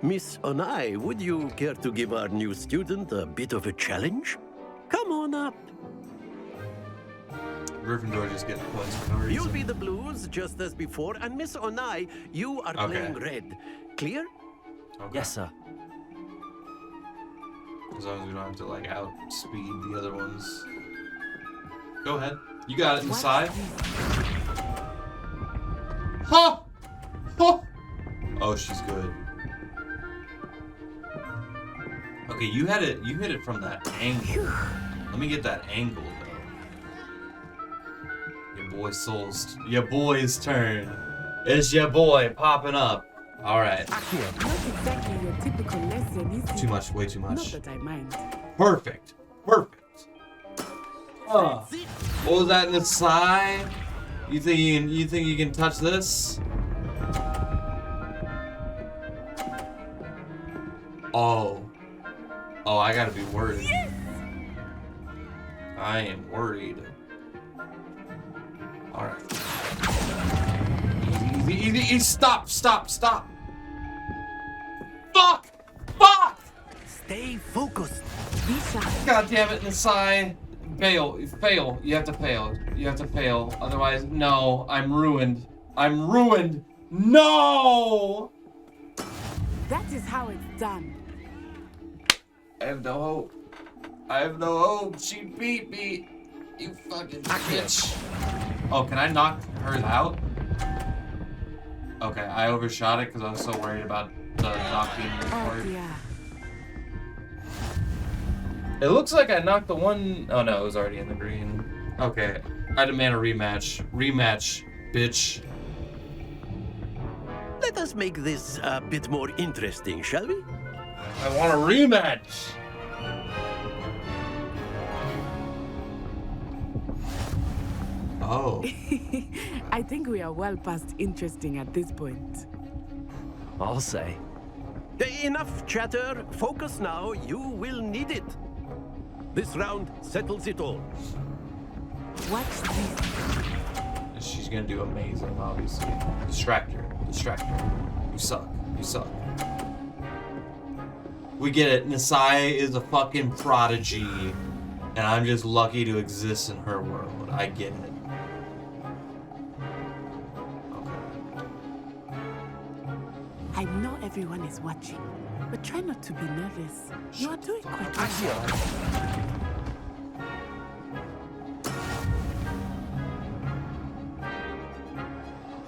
Miss Onai, would you care to give our new student a bit of a challenge? Come on up. Gryffindor just getting points for no reason. You'll be the blues just as before, and Miss Onai, you are playing red. Clear? Okay. Yes, sir. As long as we don't have to like outspeed the other ones. Go ahead. You got it inside. Huh! Huh! Oh, she's good. Okay, you hit it from that angle. Let me get that angle though. Your boy's turn. It's your boy popping up. Alright. Not exactly your typical lesson, is it? Too much, way too much. Not that I mind. Perfect. Perfect. What was that in the side? You think you can touch this? Oh. Oh, I gotta be worried. Yes! I am worried. Alright. Easy. Stop. Fuck! Stay focused. God damn it, inside. Fail. You have to fail. Otherwise, no. I'm ruined. No! That is how it's done. I have no hope. I have no hope. She beat me. You fucking bitch. Oh, can I knock her out? Okay, I overshot it because I was so worried about the knocking part. Yeah. It looks like I knocked the one... Oh no, it was already in the green. Okay, I demand a rematch. Rematch, bitch. Let us make this a bit more interesting, shall we? I want a rematch. Oh. I think we are well past interesting at this point. I'll say. Enough chatter. Focus now. You will need it. This round settles it all. Watch this. She's gonna do amazing, obviously. Distract her. Distract her. You suck. You suck. We get it. Nasai is a fucking prodigy. And I'm just lucky to exist in her world. I get it. I know everyone is watching, but try not to be nervous. You are doing quite well.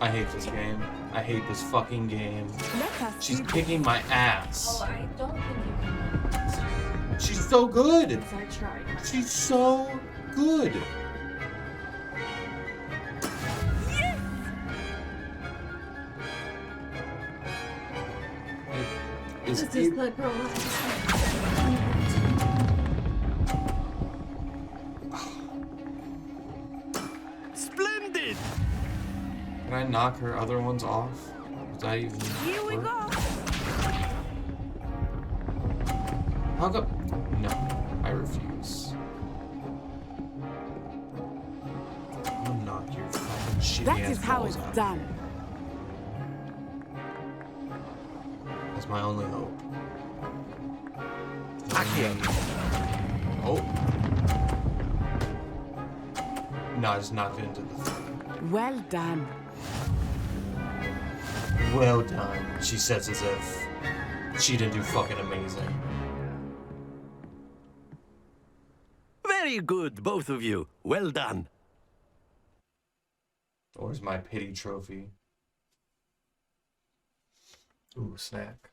I hate this game. I hate this fucking game. Let us She's see kicking my ass. Oh, I don't think you can. She's so good. I tried. She's so good. This is the girl. Splendid! Can I knock her other ones off? Does that even Here we work? go. How come? No, I refuse. I'm gonna knock your fucking shitty That ass is how balls it's out. done. That's my only hope. Oh. No, I just knocked it into the thing. Well done. Well done. She says as if she didn't do fucking amazing. Very good, both of you. Well done. Where's my pity trophy? Ooh, snack.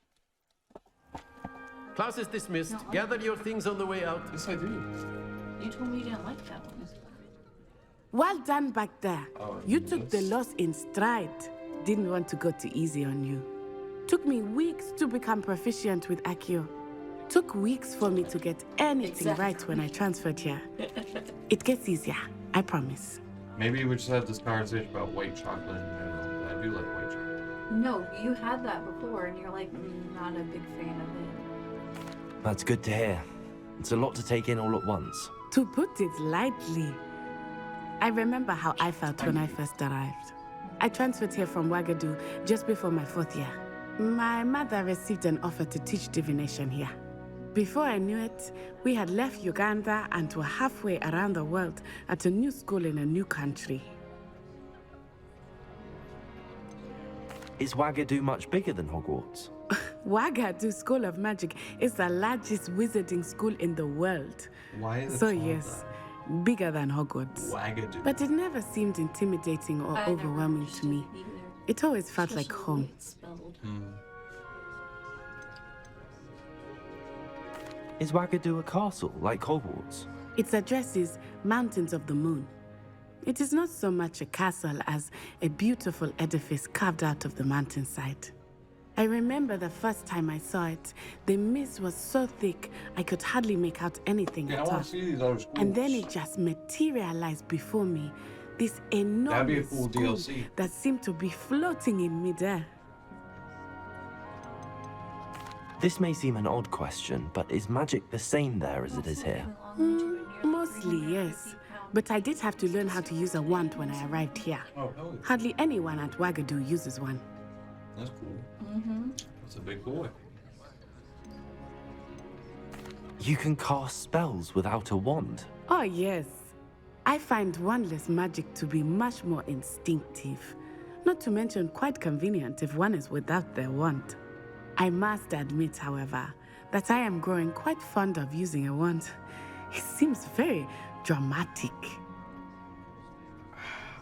Class is dismissed. Gather your things on the way out. Yes, I do. You told me you didn't like that one. Well done back there. Oh, You took the loss in stride. Didn't want to go too easy on you. Took me weeks to become proficient with Accio. Took weeks for me to get anything right when I transferred here. It gets easier, I promise. Maybe we just have this conversation about white chocolate in general. I do like white chocolate. No, you had that before, and you're like, not a big fan of it. That's good to hear. It's a lot to take in all at once. To put it lightly, I remember how I felt when I first arrived. I transferred here from Wagadu just before my 4th year. My mother received an offer to teach divination here. Before I knew it, we had left Uganda and were halfway around the world at a new school in a new country. Is Wagadu much bigger than Hogwarts? Wagadu School of Magic is the largest wizarding school in the world. Why is it So called yes, bigger than Hogwarts. Wagadu. But it never seemed intimidating or overwhelming to me. It always felt like home. Is Wagadu a castle like Hogwarts? Its address is Mountains of the Moon. It is not so much a castle as a beautiful edifice carved out of the mountainside. I remember the first time I saw it, the mist was so thick I could hardly make out anything Yeah, I at want all. to see these other schools. And then it just materialized before me, this That'd be a enormous cool school DLC. that seemed to be floating in midair. This may seem an odd question, but is magic the same there as it is here? Mostly, yes. But I did have to learn how to use a wand when I arrived here. Oh, hell yeah. Hardly anyone at Wagadu uses one. That's cool. Mm-hmm. That's a big boy. You can cast spells without a wand. Oh, yes. I find wandless magic to be much more instinctive. Not to mention quite convenient if one is without their wand. I must admit, however, that I am growing quite fond of using a wand. It seems very dramatic.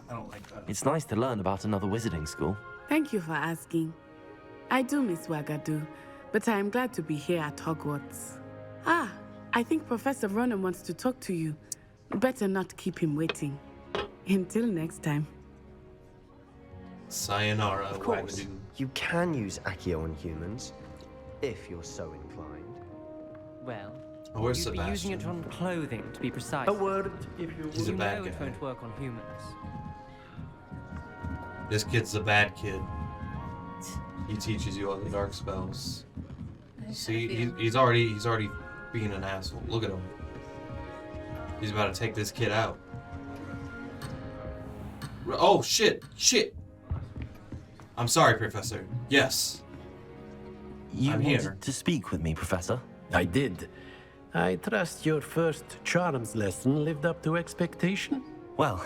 I don't like that. It's nice to learn about another wizarding school. Thank you for asking. I do miss Wagadu, but I am glad to be here at Hogwarts. Ah, I think Professor Ronan wants to talk to you. Better not keep him waiting. Until next time. Sayonara, Of course, Wagadu. you can use Accio on humans, if you're so inclined. Well, Oh, where's you'd be using it Sebastian? on clothing, to be precise. A word, if you He's a You bad know it guy. won't work on humans. This kid's a bad kid. He teaches you all the dark spells. See, he's already being an asshole. Look at him. He's about to take this kid out. Oh shit! Shit! I'm sorry, Professor. Yes. You I'm wanted here. to speak with me, Professor? I did. I trust your first charms lesson lived up to expectation? Well,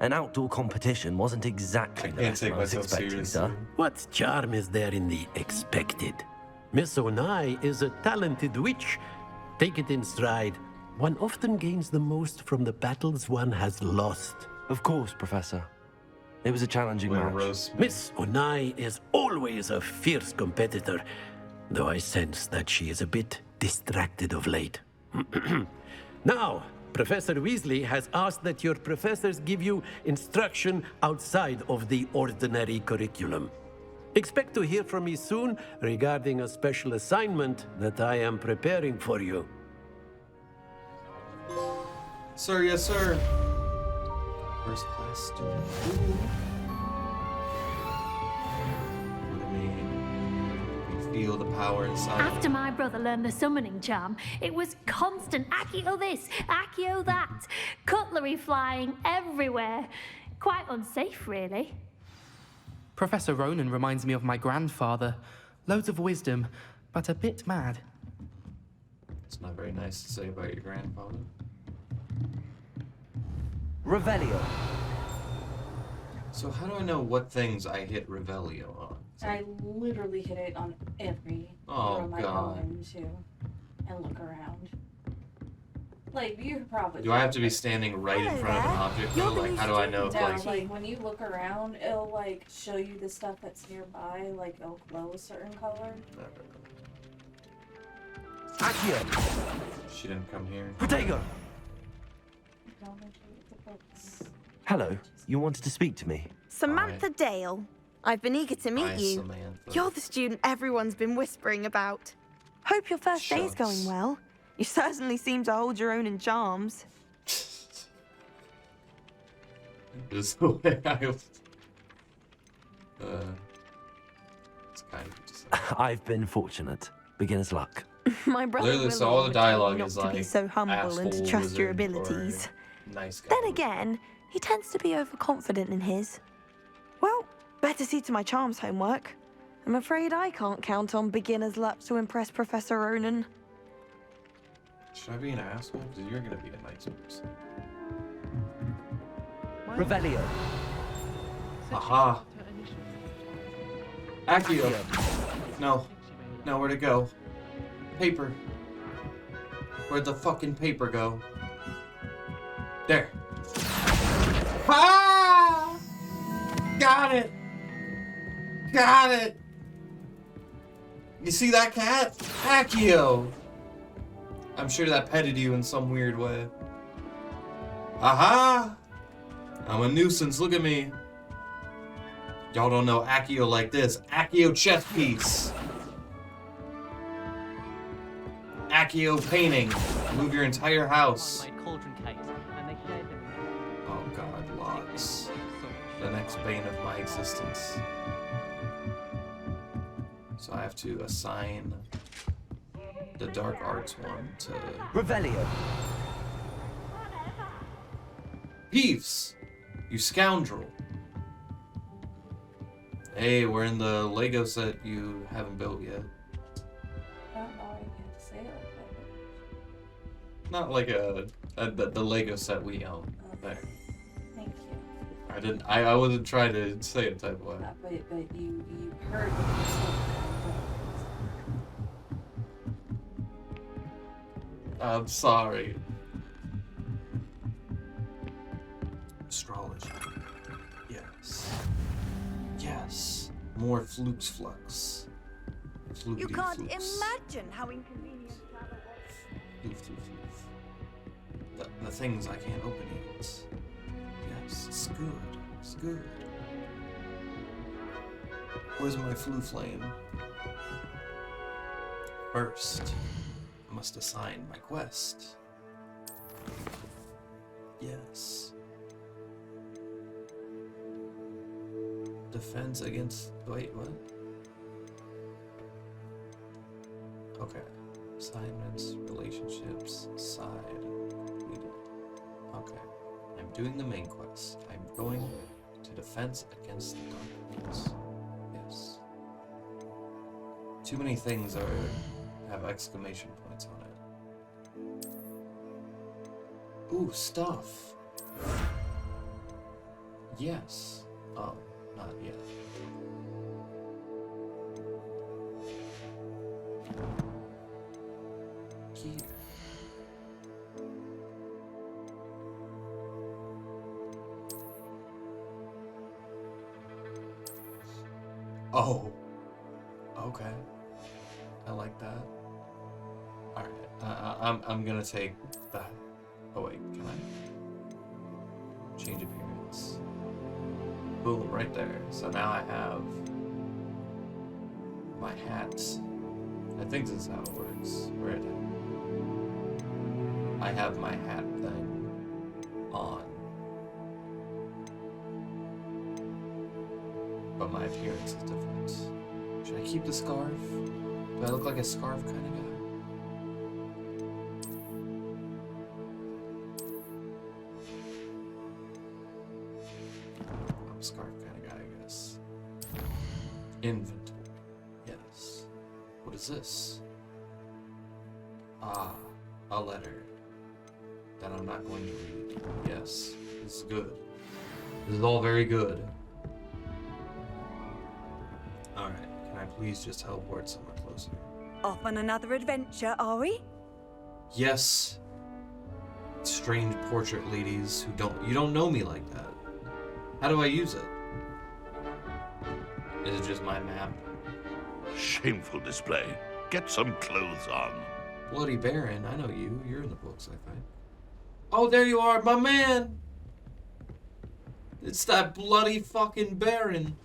an outdoor competition wasn't exactly the can't lesson take I was myself expecting, seriously. sir. What charm is there in the expected? Miss Onai is a talented witch. Take it in stride. One often gains the most from the battles one has lost. Of course, Professor. It was a challenging match. Miss Onai is always a fierce competitor, though I sense that she is a bit distracted of late. Now, Professor Weasley has asked that your professors give you instruction outside of the ordinary curriculum. Expect to hear from me soon regarding a special assignment that I am preparing for you. Sir, yes, sir. First class student. Look at me. You feel the power inside. After my brother learned the summoning charm, it was constant Accio this, Accio that, cutlery flying everywhere. Quite unsafe, really. Professor Ronan reminds me of my grandfather. Loads of wisdom, but a bit mad. It's not very nice to say about your grandfather. Revelio. So how do I know what things I hit Revelio on? I literally hit it on every Oh, room I God. go into and look around. Like, you probably Do I have to be standing right in front of an object though? Like, how do I know if No, like... like when you look around, it'll like show you the stuff that's nearby, like it'll glow a certain color. Accio. She didn't come here. Protego. Don't mention the books. Hello, you wanted to speak to me? Samantha Dale. I've been eager to meet Hi, you. Samantha. You're the student everyone's been whispering about. Hope your first day's going well. You certainly seem to hold your own in charms. Just the way I was... it's kind of just... I've been fortunate. Beginner's luck. My brother Literally, will so all the warn dialogue you not is to be like, so humble and to asshole trust your wizard or abilities. Nice guy. Then again, he tends to be overconfident in his. Well, better see to my charms homework. I'm afraid I can't count on beginner's luck to impress Professor Ronan. Should I be an asshole? Because you're gonna be a nice person. Revelio. Aha! Accio! No. No, where'd it go? Paper. Where'd the fucking paper go? There. Ah! Got it! Got it! You see that cat? Accio! I'm sure that petted you in some weird way. Aha! I'm a nuisance, look at me. Y'all don't know Accio like this. Accio chess piece. Accio painting. Move your entire house. My cauldron cakes, and they shared them. Oh god, Locks. The next bane of my existence. So I have to assign the dark arts one to Revelio. Peeves! You scoundrel. Hey, we're in the Lego set you haven't built yet. I don't know why you have to say it like Not like the Lego set we own. There. that. Thank you. I wasn't trying to say it type of way. But you heard what you said. I'm sorry. Astrology. Yes. Yes. More flukes flux. You Flukety can't flukes. imagine how inconvenient travel was. Floof, floof, floof. The things I can't open yet. Yes, it's good. It's good. Where's my flu flame? First, I must assign my quest. Yes. Defense against... Wait, what? Okay. Assignments, relationships, side, completed. Okay. I'm doing the main quest. I'm going to defense against the darkness. Yes. Too many things have exclamation points on it. Ooh, stuff. Yes. Oh, not yet. Here. Oh. Okay. I like that. Alright. I'm gonna take that. Oh wait, can I? Change appearance. Boom, right there. So now I have my hat. I think this is how it works. Right. I have my hat thing on. But my appearance is different. Should I keep the scarf? Do I look like a scarf kind of guy? I'm a scarf kind of guy, I guess. Inventory. Yes. What is this? Ah, a letter that I'm not going to read. Yes, this is good. This is all very good. Alright, can I please just teleport somewhere closer? Off on another adventure, are we? Yes. Strange portrait ladies who you don't know me like that. How do I use it? Is it just my map? Shameful display. Get some clothes on. Bloody Baron, I know you. You're in the books, I think. Oh, there you are, my man! It's that bloody fucking Baron.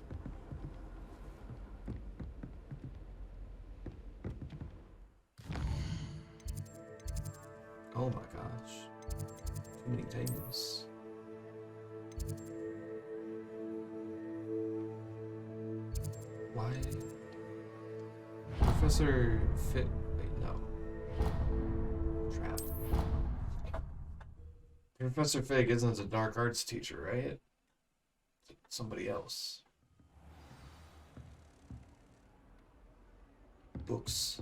Oh my gosh. Too many things. Why? Professor Fit. Wait, no. Trap. Professor Fig isn't a dark arts teacher, right? Somebody else. Books.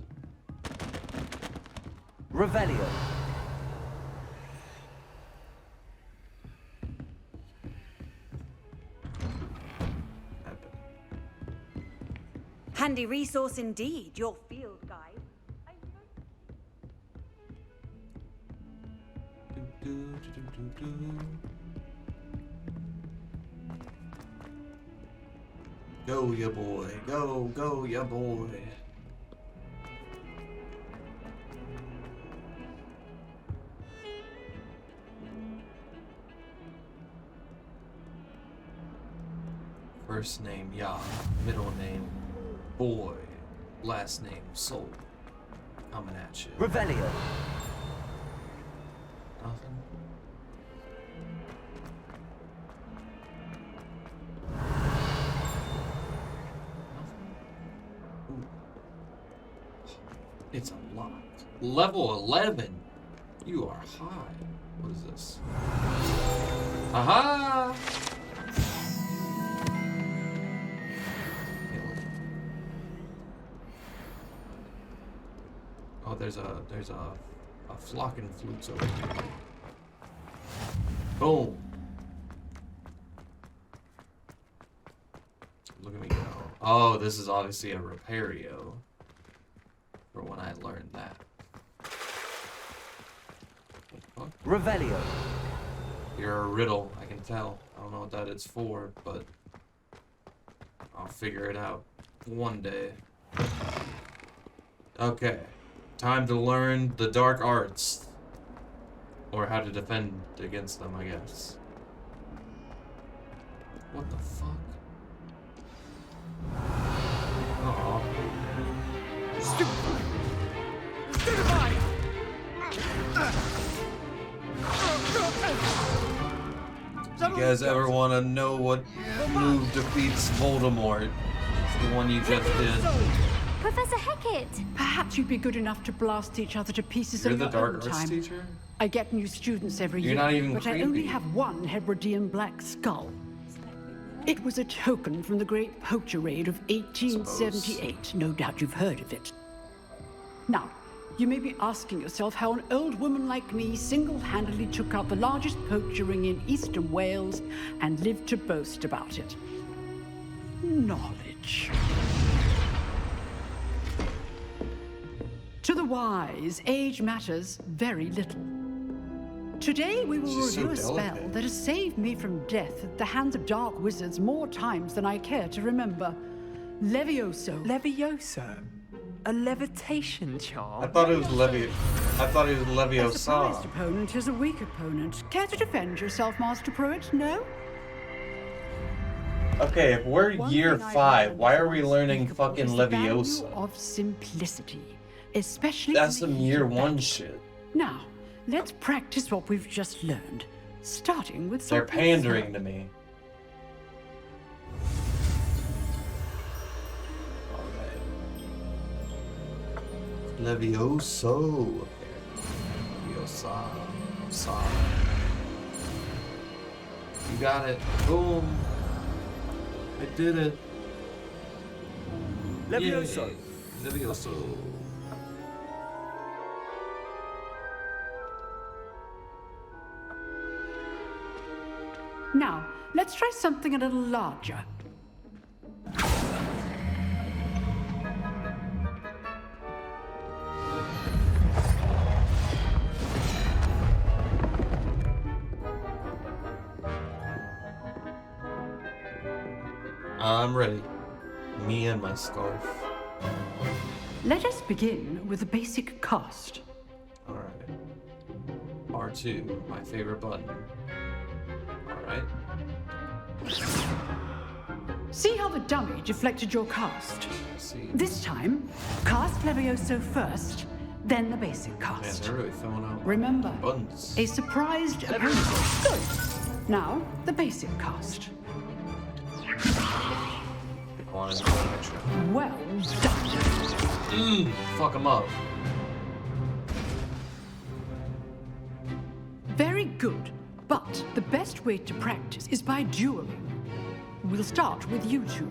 Revelio. Handy resource indeed, your field guide. Go, ya boy. Go, ya boy. First name, Ya. Middle name, Boy. Last name, Soul. Coming at you. Revelio. Nothing. Ooh. It's a lot. Level 11. You are high. What is this? Aha! Oh, there's a flocking flutes over here. Boom. Look at me go. Oh, this is obviously a repario. For when I learned that. fuck? Revelio. You're a riddle, I can tell. I don't know what that is for, but I'll figure it out one day. Okay. Time to learn the dark arts. Or how to defend against them, I guess. What the fuck? Uh-oh. Stupefy! You guys ever want to know what move defeats Voldemort? It's the one you just did. Professor Hecat! Perhaps you'd be good enough to blast each other to pieces You're in the your dark own arts time. teacher? I get new students every You're year, not even but I only creepy. have one Hebridean black skull. It was a token from the Great Poacher Raid of 1878. No doubt you've heard of it. Now, you may be asking yourself how an old woman like me single-handedly took out the largest poacher ring in eastern Wales and lived to boast about it. Knowledge. To the wise, age matters very little. Today we will She's so review a spell delicate. that has saved me from death at the hands of dark wizards more times than I care to remember. Levioso. Levioso? A levitation I charm? thought it was I thought it was A Leviosa. surprised opponent is a weak opponent. Care to defend yourself, Master Pruitt? No? Okay, if we're One year thing I 5, learned why are from we learning unspeakable fucking is the value Leviosa? of simplicity, especially That's in some the heat year of 1 battle. shit. Now, let's practice what we've just learned, starting with They're something pandering small. to me. Levioso. Leviosa. Sa. You got it. Boom. I did it. Levioso. Yay. Levioso. Now, let's try something a little larger. I'm ready. Me and my scarf. Let us begin with the basic cast. Alright. R2, my favorite button. Alright. See how the dummy deflected your cast? See. This time, cast Levioso first, then the basic Man, cast. they're really filling out Remember, buttons. a surprised opponent. Good. Now, the basic cast. I wanted to go extra. Well done. Fuck them up. Very good. But the best way to practice is by dueling. We'll start with you two.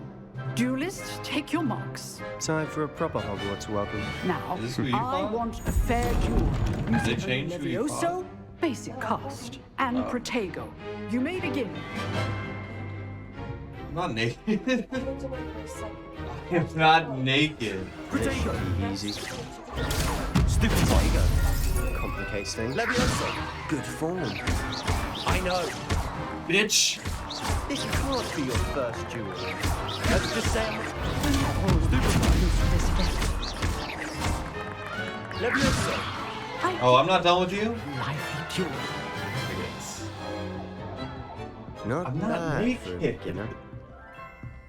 Duelists, take your marks. Time for a proper Hogwarts welcome. Now, Is this who you I fought? want a fair duel. Did they Using change who you Levioso, fought? basic cast, and Oh. Protego. You may begin. I'm not naked. I'm not naked. This should be easy. Stupid tiger. Complicates things. Levioso. Good form. I know. Bitch. This can't be your first duel. Let's just say Levioso. Oh, I'm not done with you? Lively duel. Not I'm not bad for a naked. beginner.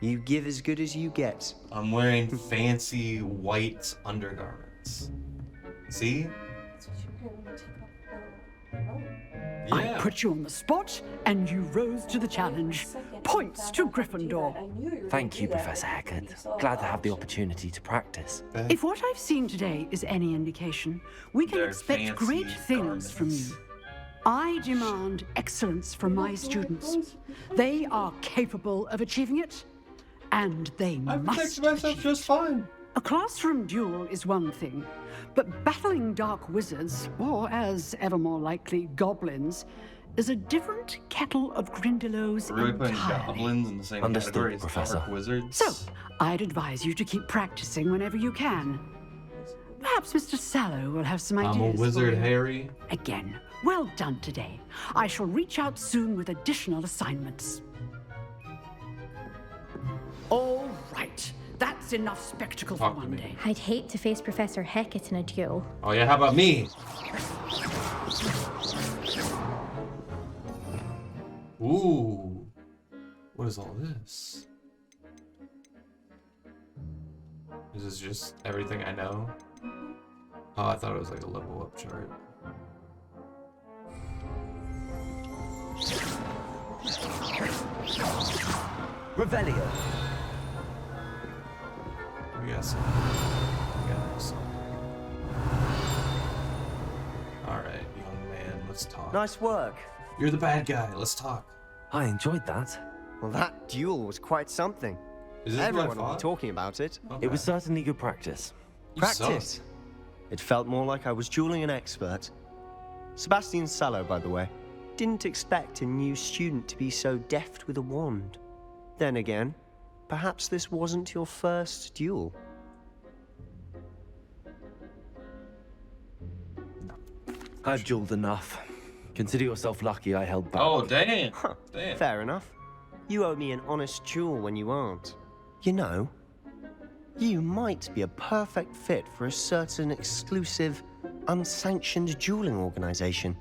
You give as good as you get. I'm wearing fancy white undergarments. See? I put you on the spot, and you rose to the challenge. Points to Gryffindor. Thank you, Professor Hecat. Glad to have the opportunity to practice. If what I've seen today is any indication, we can They're expect fancy great things from you. I demand excellence from my students. They are capable of achieving it, and they I must. protected myself just fine. A classroom duel is one thing, but battling dark wizards, or as ever more likely, goblins, is a different kettle of Grindylows We're really putting entirely. goblins in the same Understood, category as Professor. dark wizards. So, I'd advise you to keep practicing whenever you can. Perhaps Mr. Sallow will have some I'm ideas a wizard, for you. Harry. Again, Well done today. I shall reach out soon with additional assignments. All right. That's enough spectacle for one day. I'd hate to face Professor Hecat in a duel. Oh yeah, how about me? Ooh. What is all this? Is this just everything I know? Oh, I thought it was like a level up chart. Revelio. We got some. Alright, young man, let's talk. Nice work. You're the bad guy, let's talk. I enjoyed that. Well, that duel was quite something. Is this Everyone what I will be thought? talking about it. It was certainly good practice. Practice. It felt more like I was dueling an expert. Sebastian Sallow, by the way, didn't expect a new student to be so deft with a wand. Then again, perhaps this wasn't your first duel. I've dueled enough. Consider yourself lucky I held back. Oh, damn. Huh, Damn. fair enough. You owe me an honest duel when you aren't. You know, you might be a perfect fit for a certain exclusive, unsanctioned dueling organization.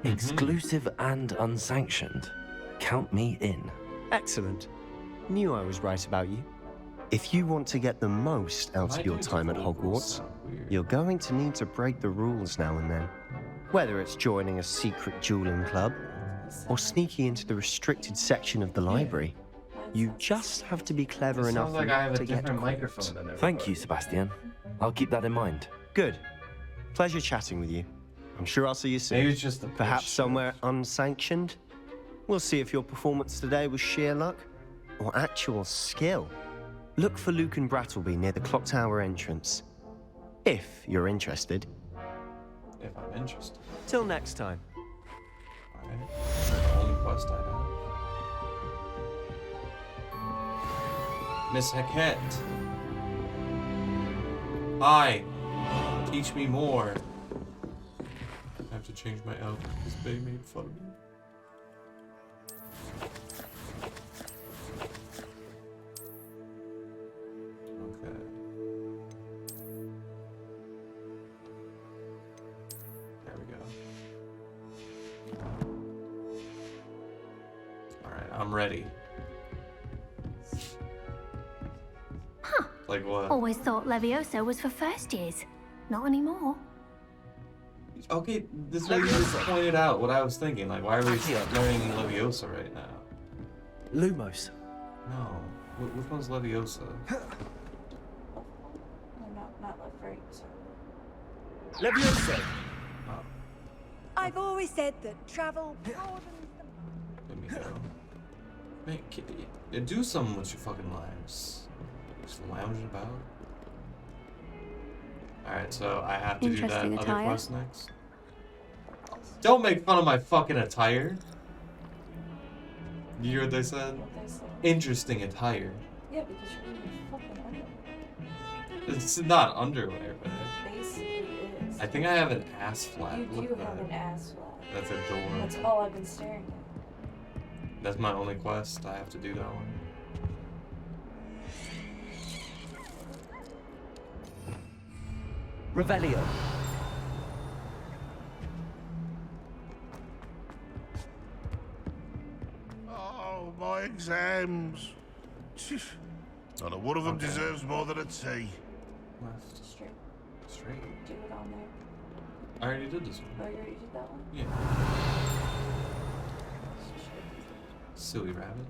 Exclusive and unsanctioned. Count me in. Excellent. Knew I was right about you. If you want to get the most out of your time at Hogwarts, you're going to need to break the rules now and then. Whether it's joining a secret dueling club, or sneaking into the restricted section of the library, you just have to be clever enough Sounds like I have a to get different caught. microphone than everybody. Thank you, Sebastian. I'll keep that in mind. Good. Pleasure chatting with you. I'm sure I'll see you soon. Maybe it's just the Perhaps push. somewhere unsanctioned. We'll see if your performance today was sheer luck or actual skill. Look for Luke and Brattleby near the clock tower entrance. If you're interested. If I'm interested. Till next time. Alright. That's the only quest I have. Miss Hecat. Hi. Teach me more. I have to change my outfit because Bay made fun of me. Okay. There we go. Alright, I'm ready. Huh. Like what? Always thought Levioso was for first years. Not anymore. Okay, this lady just pointed out what I was thinking. Like, why are we learning Leviosa right now? Lumos. No. Which one's Leviosa? No, not left, right. Sorry. Leviosa. Oh, I've always said that travel broadens let me go. Man, do something with your fucking lives. Just lounging about. Alright, so I have to do that Interesting other attire. quest next. Don't make fun of my fucking attire. You hear what they said? Interesting attire. Yeah, because you're in your fucking underwear. It's not underwear, but Basically it is. I think I have an ass flap. You Look do at have that. an ass flap. That's adorable. That's all I've been staring at. That's my only quest. I have to do that one. Revelio. Oh, my exams. Not a one of them Okay. deserves more than a T. Left. Straight. Straight. Do it on there. I already did this one. Oh, you already did that one? Yeah. Silly rabbit.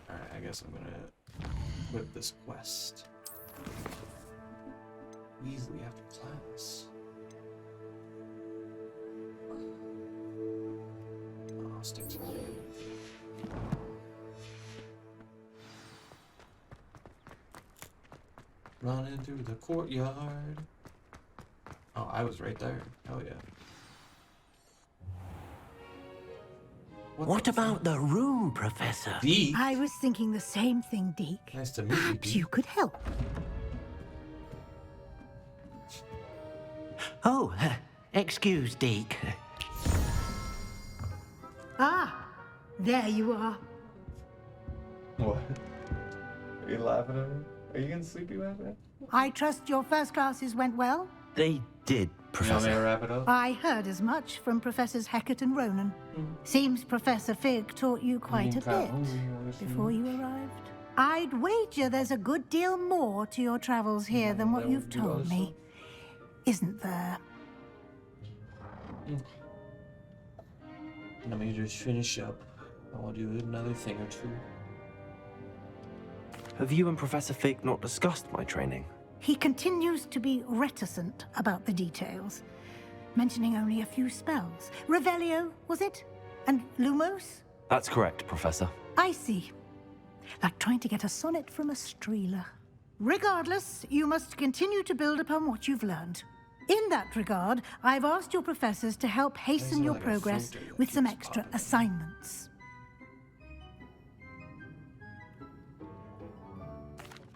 Alright, I guess I'm gonna quit this quest. Weasley after class. I'll stick to it. Running through the courtyard. Oh, I was right there. Hell yeah. What about the room, Professor? Deke? I was thinking the same thing, Deke. Nice to meet you, Perhaps Deke. you could help. Oh, excuse, Deke. Ah, there you are. What? Are you laughing at me? Are you getting sleepy, man? I trust your first classes went well? They did, You want me to wrap it up? I heard as much from Professors Hecat and Ronan. Seems Professor Fig taught you quite a bit before you arrived. I'd wager there's a good deal more to your travels here than what you've told me. Isn't there? Let me just finish up. I want to do another thing or two. Have you and Professor Fig not discussed my training? He continues to be reticent about the details, mentioning only a few spells. Revelio, was it? And Lumos? That's correct, Professor. I see. Like trying to get a sonnet from a streeler. Regardless, you must continue to build upon what you've learned. In that regard, I've asked your professors to help hasten your progress with some extra assignments.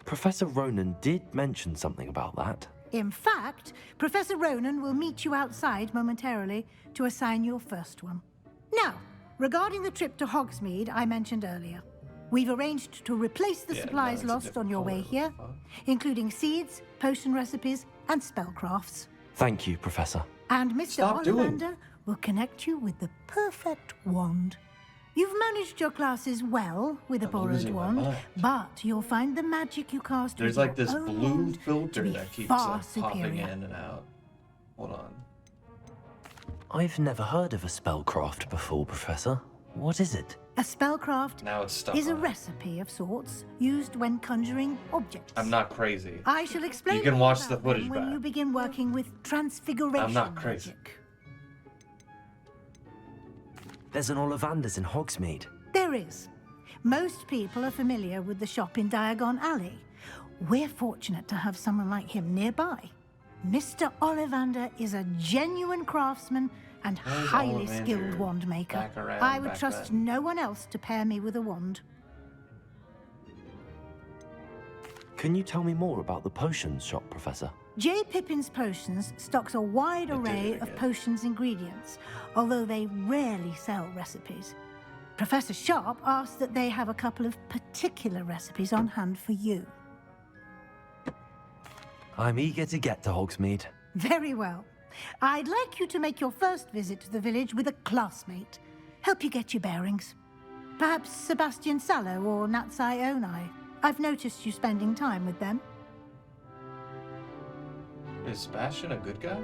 Professor Ronan did mention something about that. In fact, Professor Ronan will meet you outside momentarily to assign your first one. Now, regarding the trip to Hogsmeade I mentioned earlier, we've arranged to replace the supplies lost on your way here, including seeds, potion recipes, and spellcrafts. Thank you, Professor. And Mr. Ollivander will connect you with the perfect wand. You've managed your classes well with a borrowed wand, but you'll find the magic you cast There's with like your this own blue wand filter to be that keeps far like, popping superior. in and out. Hold on. I've never heard of a spellcraft before, Professor. What is it? A spellcraft Now it's stuck is a on it. recipe of sorts used when conjuring objects. I'm not crazy. I shall explain You can more watch about the footage them when back. you begin working with transfiguration I'm not crazy. magic. There's an Ollivander's in Hogsmeade. There is. Most people are familiar with the shop in Diagon Alley. We're fortunate to have someone like him nearby. Mr. Ollivander is a genuine craftsman and Where's highly Ollivander? skilled wand maker. Back around, I would back trust then. no one else to pair me with a wand. Can you tell me more about the potions shop, Professor? J. Pippin's Potions stocks a wide array of potions ingredients, although they rarely sell recipes. Professor Sharp asks that they have a couple of particular recipes on hand for you. I'm eager to get to Hogsmeade. Very well. I'd like you to make your first visit to the village with a classmate. Help you get your bearings. Perhaps Sebastian Sallow or Natsai Onai. I've noticed you spending time with them. Is Sebastian a good guy?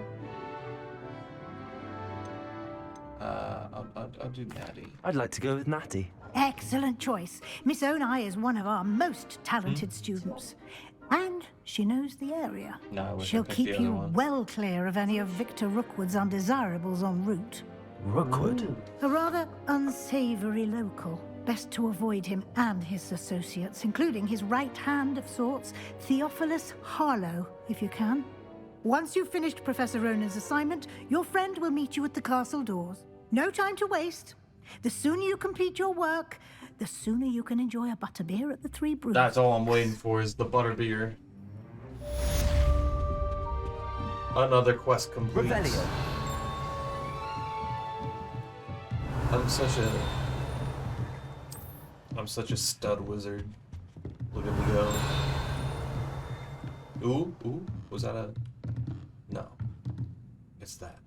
I'll do Natty. I'd like to go with Natty. Excellent choice. Miss Onai is one of our most talented students. And she knows the area. No, I wish I She'll picked keep the other you one. well clear of any of Victor Rookwood's undesirables en route. Rookwood? A rather unsavory local. Best to avoid him and his associates, including his right hand of sorts, Theophilus Harlow, if you can. Once you've finished Professor Ronan's assignment, your friend will meet you at the castle doors. No time to waste. The sooner you complete your work, the sooner you can enjoy a butterbeer at the Three Brews. That's all I'm waiting for is the butterbeer. Another quest complete. Revelio. I'm such a stud wizard. Look at me go. Ooh, was that a... No. It's that.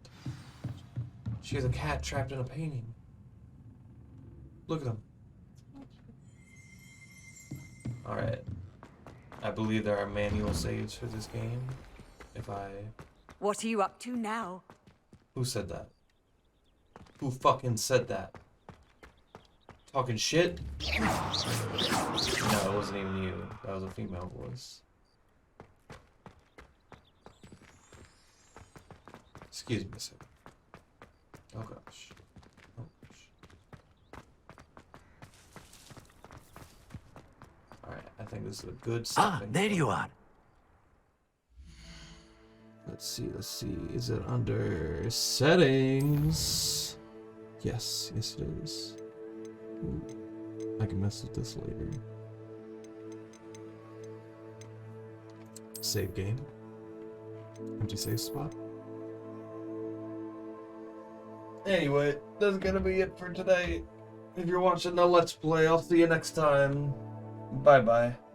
She has a cat trapped in a painting. Look at him. Alright. I believe there are manual saves for this game. If I... What are you up to now? Who said that? Who fucking said that? Talking shit? No, it wasn't even you. That was a female voice. Excuse me, sir. Oh gosh. Oh gosh. Alright, I think this is a good stopping there point. you are. Let's see. Is it under settings? Yes, it is. Ooh, I can mess with this later. Save game. Empty save spot. Anyway, that's gonna be it for today. If you're watching the Let's Play, I'll see you next time. Bye-bye.